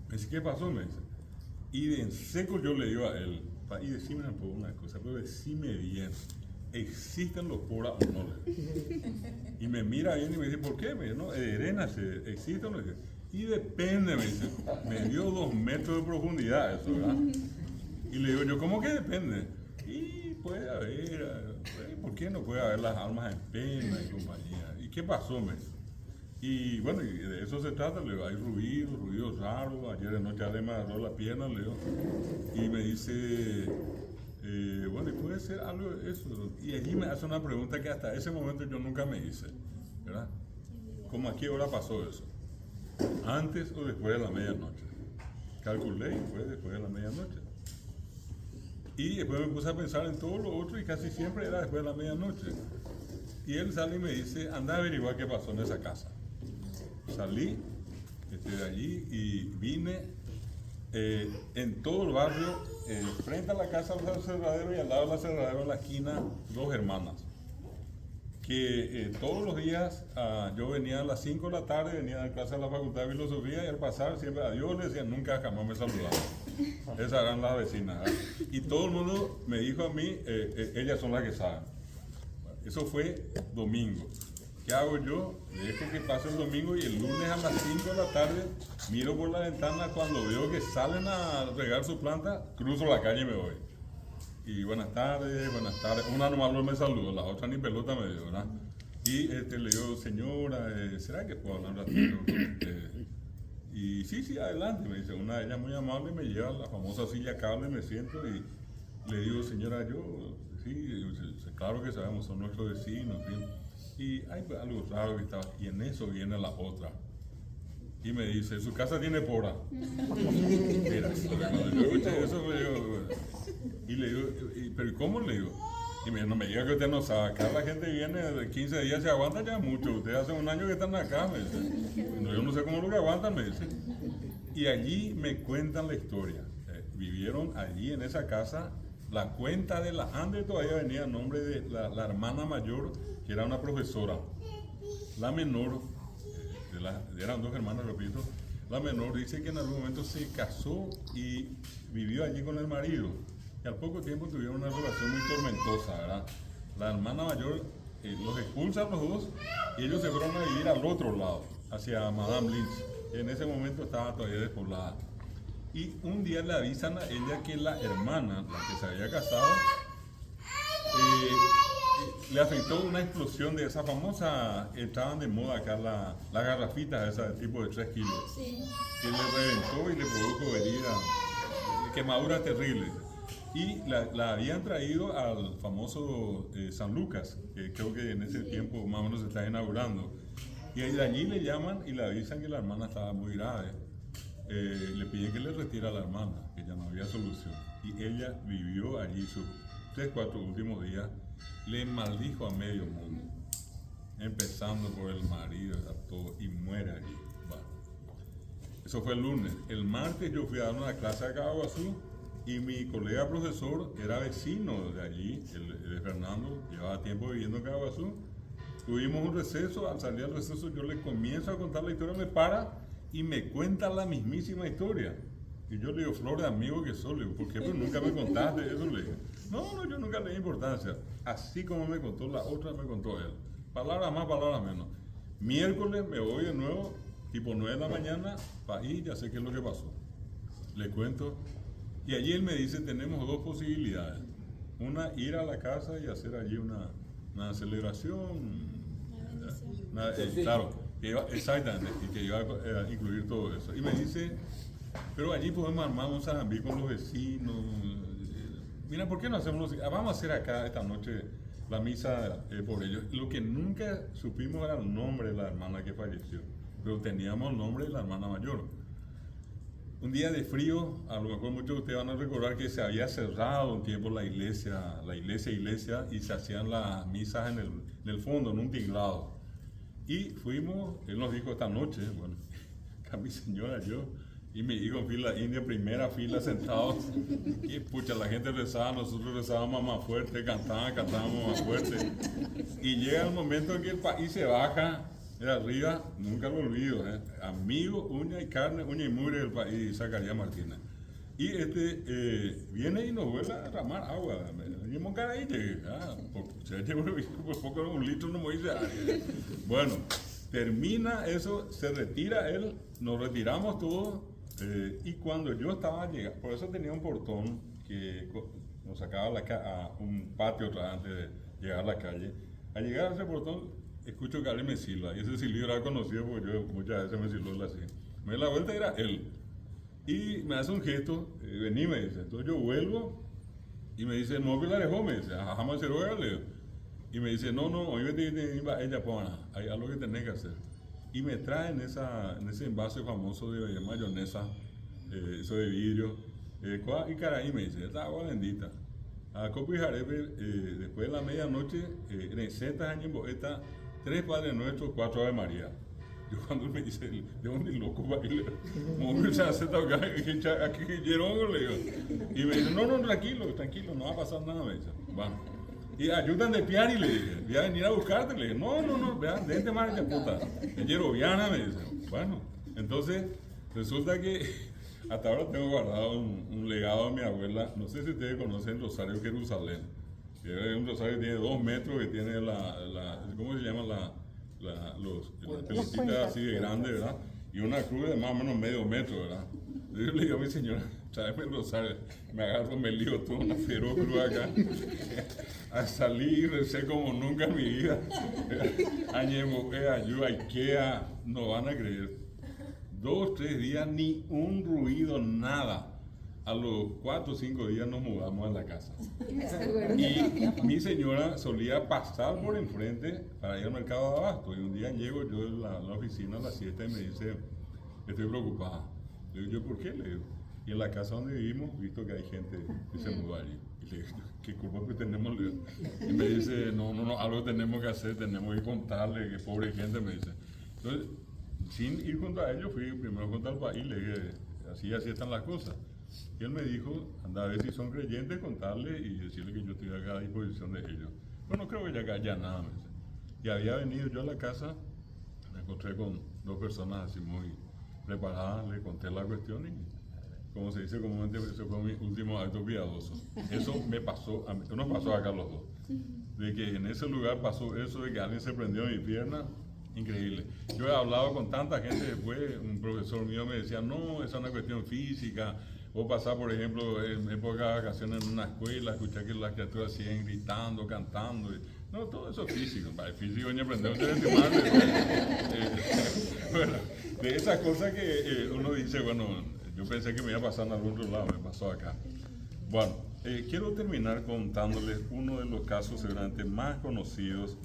Me dice, ¿qué pasó? Me dice. Y en seco yo le digo a él, y decime una cosa, pero decime bien, ¿existen los puras o no? Y me mira bien y me dice, ¿por qué? Me dice, no, Erena, ¿existe o no existe? Y depende, me dice, me dio 2 metros de profundidad eso, ¿verdad? Y le digo yo, ¿cómo que depende? Y puede haber, ¿por qué no puede haber las almas en pena y compañía? ¿Y qué pasó, me dice? Y bueno, y de eso se trata, le digo, hay ruidos raros, ayer de noche me agarró la pierna, le digo, y me dice, bueno, y puede ser algo de eso. Y allí me hace una pregunta que hasta ese momento yo nunca me hice, ¿verdad? ¿Cómo a qué hora pasó eso? ¿Antes o después de la medianoche? Calculé y fue después de la medianoche. Y después me puse a pensar en todo lo otro y casi siempre era después de la medianoche. Y él sale y me dice, anda a averiguar qué pasó en esa casa. Salí de allí y vine en todo el barrio, frente a la casa del aserradero y al lado del aserradero en la esquina, 2 hermanas. Que todos los días yo venía a las 5 de la tarde, venía a clase de la Facultad de Filosofía y al pasar siempre adiós le decían, nunca jamás me saludaban. Esas eran las vecinas. Y todo el mundo me dijo a mí, ellas son las que saben. Eso fue domingo. ¿Qué hago yo? Dejo que pase el domingo y el lunes a las 5 de la tarde miro por la ventana, cuando veo que salen a regar su planta, cruzo la calle y me voy. Y buenas tardes. Una nomás no me saludó, la otra ni pelota me dio, ¿verdad? Y le digo, señora, ¿será que puedo hablar un ratito con usted? Y sí, adelante, me dice. Una de ellas muy amable me lleva a la famosa silla cable, me siento y le digo, señora, yo, sí, claro que sabemos, son nuestros vecinos, en fin. Y hay algo raro que estaba, y en eso viene la otra. Y me dice, ¿su casa tiene pora? Mira, cuando yo escuché eso, me digo, y le digo, ¿pero cómo le digo? Y me dice, no me diga que usted no sabe, acá la gente viene de 15 días, se aguanta ya mucho, ustedes hace 1 año que están acá, me dice. No, yo no sé cómo lo que aguantan, me dice. Y allí me cuentan la historia. Vivieron allí en esa casa. La cuenta de la Ande todavía venía a nombre de la hermana mayor, que era una profesora. La menor, eran 2 hermanas, repito, la menor dice que en algún momento se casó y vivió allí con el marido. Y al poco tiempo tuvieron una relación muy tormentosa, ¿verdad? La hermana mayor los expulsa a los 2 y ellos se fueron a vivir al otro lado, hacia Madame Lynch. En ese momento estaba todavía despoblada. Y un día le avisan a ella que la hermana, la que se había casado, le afectó una explosión de esa famosa, estaban de moda acá las garrafitas, ese tipo de 3 kilos, Sí. que le reventó y le produjo heridas, quemaduras terribles. Y la habían traído al famoso San Lucas, que creo que en ese tiempo más o menos se está inaugurando. Y de allí le llaman y le avisan que la hermana estaba muy grave. Le piden que le retire a la hermana, que ya no había solución. Y ella vivió allí sus 3-4 últimos días, le maldijo a medio mundo, empezando por el marido, a todo, y muere allí. Bueno, eso fue el lunes. El martes yo fui a dar una clase a Caguazú y mi colega profesor era vecino de allí, el de Fernando, llevaba tiempo viviendo en Caguazú. Tuvimos un receso, al salir del receso yo le comienzo a contar la historia, me para y me cuenta la mismísima historia. Y yo le digo, Flor, de amigo que soy, le digo, ¿por qué? Pero nunca me contaste eso, le digo. No, yo nunca le di importancia. Así como me contó la otra, me contó él. Palabras más, palabras menos. Miércoles me voy de nuevo, tipo 9 de la mañana, para ir, ya sé qué es lo que pasó. Le cuento. Y allí él me dice, tenemos 2 posibilidades. Una, ir a la casa y hacer allí una celebración. Claro, exactamente, y que iba a incluir todo eso. Y me dice, pero allí podemos armar un sarambí con los vecinos. Mira, ¿por qué no hacemos vamos a hacer acá esta noche la misa por ellos? Lo que nunca supimos era el nombre de la hermana que falleció, pero teníamos el nombre de la hermana mayor. Un día de frío, a lo mejor muchos de ustedes van a recordar que se había cerrado un tiempo la iglesia, y se hacían las misas en el fondo, en un tinglado. Y fuimos, él nos dijo esta noche, bueno, acá mi señora, yo, y mi hijo en fila india, primera fila, sentados, y pucha, la gente rezaba, nosotros rezábamos más fuerte, cantábamos más fuerte. Y llega el momento en que el país se baja de arriba, nunca lo olvido, amigo, uña y carne, uña y mugre del país, Zacarías Martínez. Y viene y nos vuelve a derramar agua. Venimos Caraí, se llevó por poco un litro, no me dice. Bueno, termina eso, se retira él, nos retiramos todos. Y cuando yo estaba llegando, por eso tenía un portón que nos sacaba a un patio antes de llegar a la calle. Al llegar a ese portón, escucho que alguien me silba. Y ese silbido era conocido porque yo muchas veces me silbó así. Me di la vuelta y era él. Y me hace un gesto, vení, me dice. Entonces yo vuelvo y me dice, no, que la dejó, me dice, jamás se lo voy a leer. Y me dice, no, hoy ella pone, hay algo que tenés que hacer. Y me trae en ese envase famoso de mayonesa, eso de vidrio, y Caraí me dice, esta agua bendita. A copo y jarepe, después de la medianoche, recetas en boeta, 3 Padres Nuestros, 4 Ave María. Yo cuando él me dice, ¿de dónde loco va a ir? ¿Cómo se hace esta acá? Aquí llegaron, le digo. Y me dice, no, tranquilo, no va a pasar nada, me dice. Bueno. Y ayudan de piar y le dije, voy a venir a buscarte, le dije, no, vean, déjate más de puta. Me quiero viana, me dice. Bueno, entonces, resulta que hasta ahora tengo guardado un legado de mi abuela. No sé si ustedes conocen el Rosario Jerusalén. Es un rosario que tiene 2 metros, que tiene ¿cómo se llama? Las pelicitas así de grande, ¿verdad? Y una cruz de más o menos medio metro, ¿verdad? Yo le digo a mi señora, tráeme el rosario, me agarro, me lío toda una feroz cruz acá, a salir y recé como nunca en mi vida. Añemo, ayuda, Ikea, no van a creer. 2, 3 días, ni un ruido, nada. A los 4 o 5 días nos mudamos a la casa. Y mi señora solía pasar por enfrente para ir al mercado de abasto. Y un día llego yo a la oficina a las 7 y me dice, estoy preocupada. Le digo, ¿yo por qué? Le digo, y en la casa donde vivimos, visto que hay gente que se mudó allí. Y le digo, ¿qué culpa que tenemos? Y me dice, no, algo tenemos que hacer, tenemos que contarle, que pobre gente, me dice. Entonces, sin ir contra ellos, fui primero contra el país, le dije, así están las cosas. Y él me dijo, anda a ver si son creyentes, contarle y decirle que yo estoy acá a disposición de ellos. Bueno, creo que ya acá ya nada, me dice. Y había venido yo a la casa, me encontré con 2 personas así muy preparadas, le conté la cuestión y, como se dice comúnmente, ese fue mi último acto piadoso. Eso me pasó, nos pasó acá los dos. De que en ese lugar pasó eso, de que alguien se prendió en mi pierna, increíble. Yo he hablado con tanta gente después, un profesor mío me decía, no, esa es una cuestión física. O pasar, por ejemplo, en época de vacaciones en una escuela, escuchar que las criaturas siguen gritando, cantando. No, todo eso es físico. Para el físico ni aprender bueno, de esas cosas que uno dice, bueno, yo pensé que me iba a pasar en algún otro lado, me pasó acá. Bueno, quiero terminar contándoles uno de los casos seguramente más conocidos,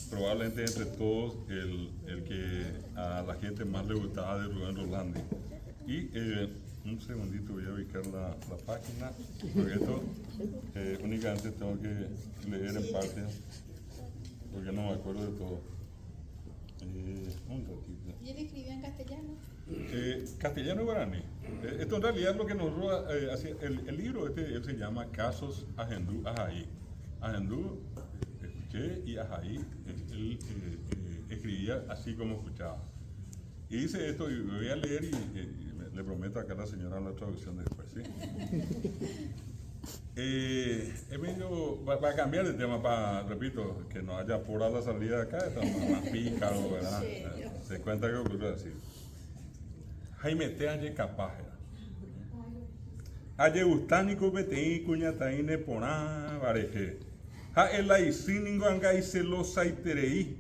probablemente entre todos el que a la gente más le gustaba de Rubén Rolandi. Y un segundito voy a ubicar la página, porque esto únicamente tengo que leer en parte, porque no me acuerdo de todo. Un ratito. ¿Y él escribió en castellano? Castellano y guaraní. Esto en realidad es lo que nos hacía. El libro él se llama Casos Agendú Ajaí. Agendú, escuché, y Ajaí, él escribía así como escuchaba. Y dice esto, y voy a leer y le prometo acá a la señora la traducción después, ¿sí? Es medio, va a cambiar de tema para, repito, que no haya por a la salida de acá, estamos más pícaro, ¿verdad? Se cuenta que ocurrió así. Jaime te aye capájera. Aye gustánico betei cuñataine porá vareje. Ja elaisinningo angai celosa iterei.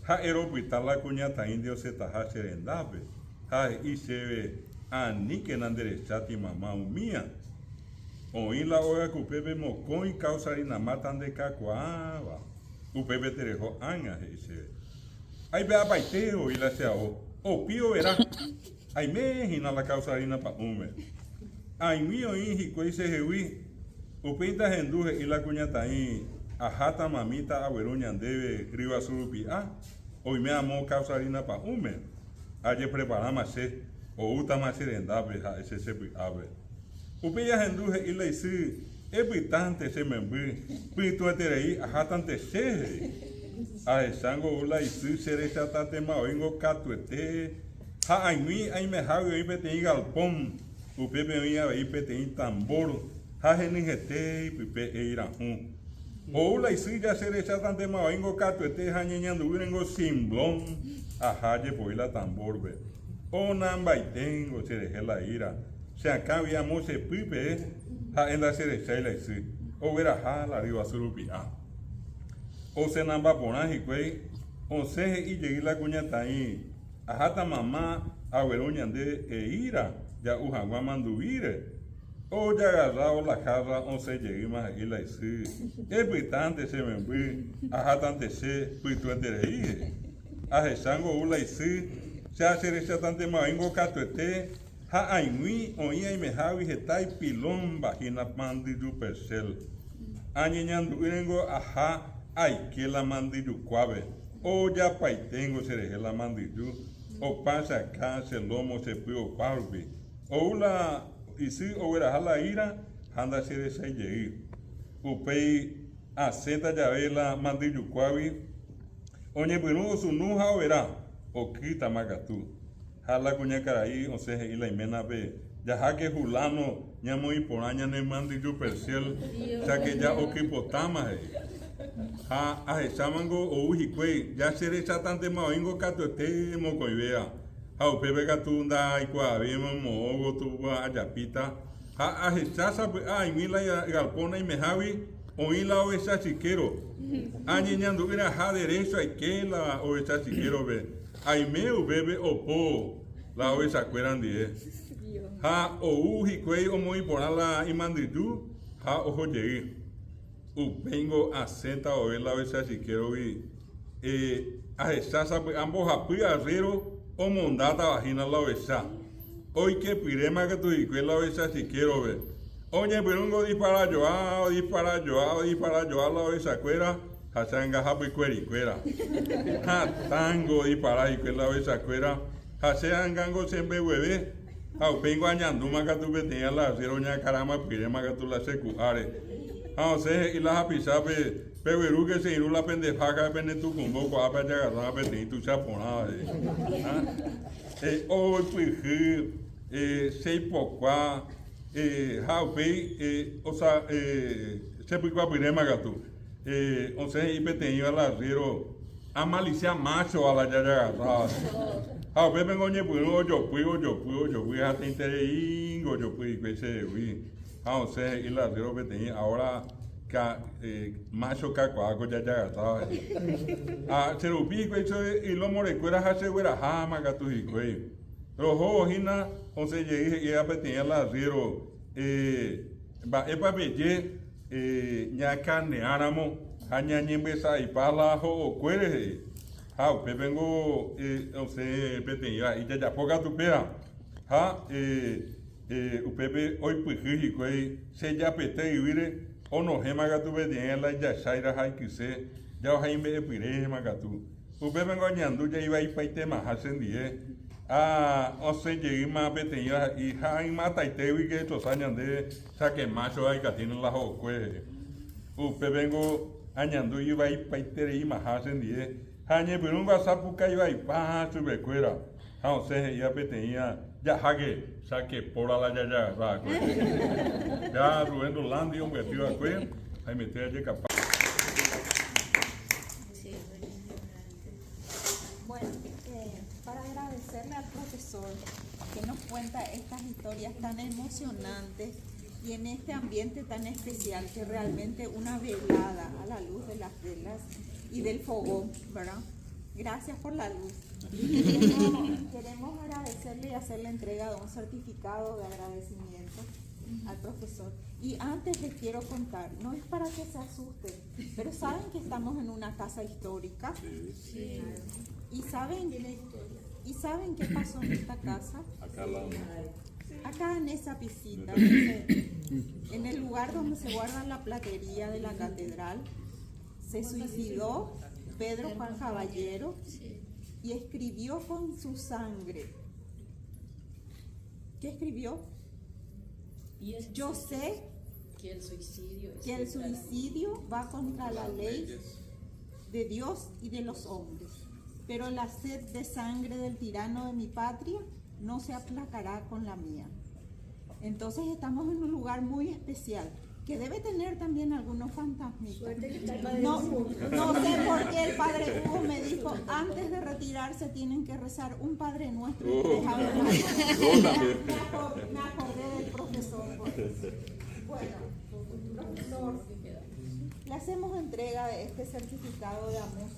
Ja eropitala cuñataine diosetaja serendabe. Ja isebe ani que nanderechati mamá mía. Oí la oiga que upepe mocón y causarina matan de cacuaba. Upepe terejo anga, dice. Ahí vea baiteo y la seao. O pío verá. Ahí me hina la causarina pa ume. Ahí mío inji cuese jewi. Upeinta genduje y la cuñata ahí. Ajata mamita abueruña debe riba surupi. Hoy me amó causarina pa ume. Aye preparama se. O uta más serendabe ja ese se abe. Upeya henduje y la isi. Ebitante se membi. Pito eterei ajatante se. A sango ula isi serechatate maoingo catuete. Ha aimi me hago y bete galpón. Upepe oía ahí peteín tambor, jajeni jete y pipe eirajun. Oula y si ya se rechazan de maoingo catuete jañeñando urengo simblón, ajaye poila tambor ve. O nambaitengo se deje la ira. Se acabia mose pipe, ja enda se rechaila y si. O vera ja la riba surupia. O se namba ponaji kwei, o se y llegué la cuñata ahí. Ajata mamá, abueloñande e ira, ya ujagua manduvire. O ya agarrado la casa, o se llegué más aquí la isi. El pitante se me vi, ajatante se, pituente de hije. Ajesango ula isi, se hace rechatante maengo catuete, ha aimui, oía y mejavi jetai pilón, vagina mandi du persel. Añeñando urengo, ajá, ay que la mandi du cuave. O ya paitengo se deje la mandi du. O pasa acá, se lomo, se puyo parvi. O ula, y si o era la ira, anda se de se llegue. Upei, asenta ya ve la mandi du cuavi. Oñe, bueno, su nuja o verá, o quita magatu. Jala cuña caraí, o sea, y la imena ve. Ya jaque julano, ya muy por aña ne mandi du perciel. Ya que ya o que potama, ha ahechamango o ujikwe ya sere chatante maoingo katote mo koivea ha upebe katunda ikwa bema moogo tuba ayapita ha ahechasa ai mila galpona y mejavi o ila o esa chiquero añeñando ira ha derecho hay que la o esa chiquero ve ai meu bebe opo la o esa cueran die ha o ujikwe o muy por la imandidu ha ojo llegué. Upengo asenta o ver la vez si quiero ir a esa ambos apiarrero o mondata vagina la vesa hoy que pirema que tu y la vez si quiero ver oye pero no dispara yo la vez cuera hasanga hapi cuera ha tango dispara y que la vez cuera haseangango siempre bebé ha upengo añanduma que tu tenía la cero ña carama pirema que tu la secuare. Ah, o sea, y las apisabe, pero que se irá la pendejaca, pende tu cumbo, guapa, ya agarraba, pende tu chaponada. Oh, pues, sei poquá, haupe, o sea, se puede pirema gato. O sea, y peteño a la río, a malicia macho a la ya agarraba. Haupe, vengo, yo fui a te intereingo, yo fui, que se vi. Ah, o sea, y la río peteño, ahora, macho cacuaco ya estaba. Ah, se lo pico y lo morecuera hace güera jama gato y cuello. Los ojos hina, o se llegué y a peteño la río, epa belle, ya carne áramo, aña ñembesa y pala o cuere. Ah, vengo, o sea, peteño, y ya poca tu pera. Ah, upepe hoy puji cuey se ya pete y vire o no gema gatu bedien la ya shaira hay que se ya hay me pire magatu upepe vengo añando ya iba y paite más hacen die o se llegue más pete y hay mata y te vi que estos años de saque macho hay que tienen la jocue upepe vengo añando iba y paite y más hacen die hañe pero un vasapuca iba y pa su becuera o sea ya pete ya jaque saque por la ya va ya Rubén Rolandi un vestido de ahí meter allí capaz. Bueno, para agradecerle al profesor que nos cuenta estas historias tan emocionantes y en este ambiente tan especial que realmente una velada a la luz de las velas y del fogón, ¿verdad? Gracias por la luz. Queremos agradecerle y hacerle entrega de un certificado de agradecimiento al profesor. Y antes les quiero contar, no es para que se asusten, pero saben que estamos en una casa histórica. Sí. ¿Y saben qué pasó en esta casa? Acá en esa piscina, en el lugar donde se guarda la platería de la catedral, se suicidó Pedro Juan Caballero y escribió con su sangre. ¿Qué escribió? Yo sé que el suicidio va contra la ley de Dios y de los hombres, pero la sed de sangre del tirano de mi patria no se aplacará con la mía. Entonces estamos en un lugar muy especial, que debe tener también algunos fantasmitas. No sé por qué el padre Hugo me dijo, antes de retirarse tienen que rezar un Padre Nuestro y 3 Ave María. Me acordé del profesor. Bueno, profesor, le hacemos entrega de este certificado de AMUS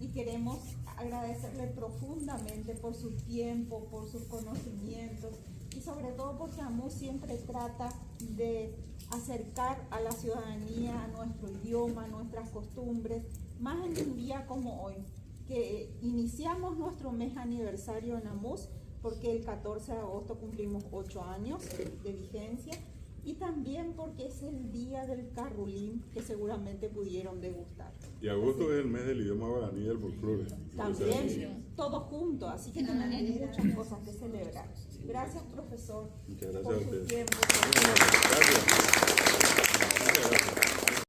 y queremos agradecerle profundamente por su tiempo, por sus conocimientos y sobre todo porque AMUS siempre trata de acercar a la ciudadanía a nuestro idioma, a nuestras costumbres, más en un día como hoy, que iniciamos nuestro mes aniversario en AMUS, porque el 14 de agosto cumplimos 8 años de vigencia, y también porque es el día del carrulín que seguramente pudieron degustar. Y agosto es el mes del idioma guaraní y del folclore. También, todo junto, así que tenemos muchas cosas que celebrar. Gracias, profesor, Muchas gracias por a su ustedes. tiempo. Gracias. Muchas gracias.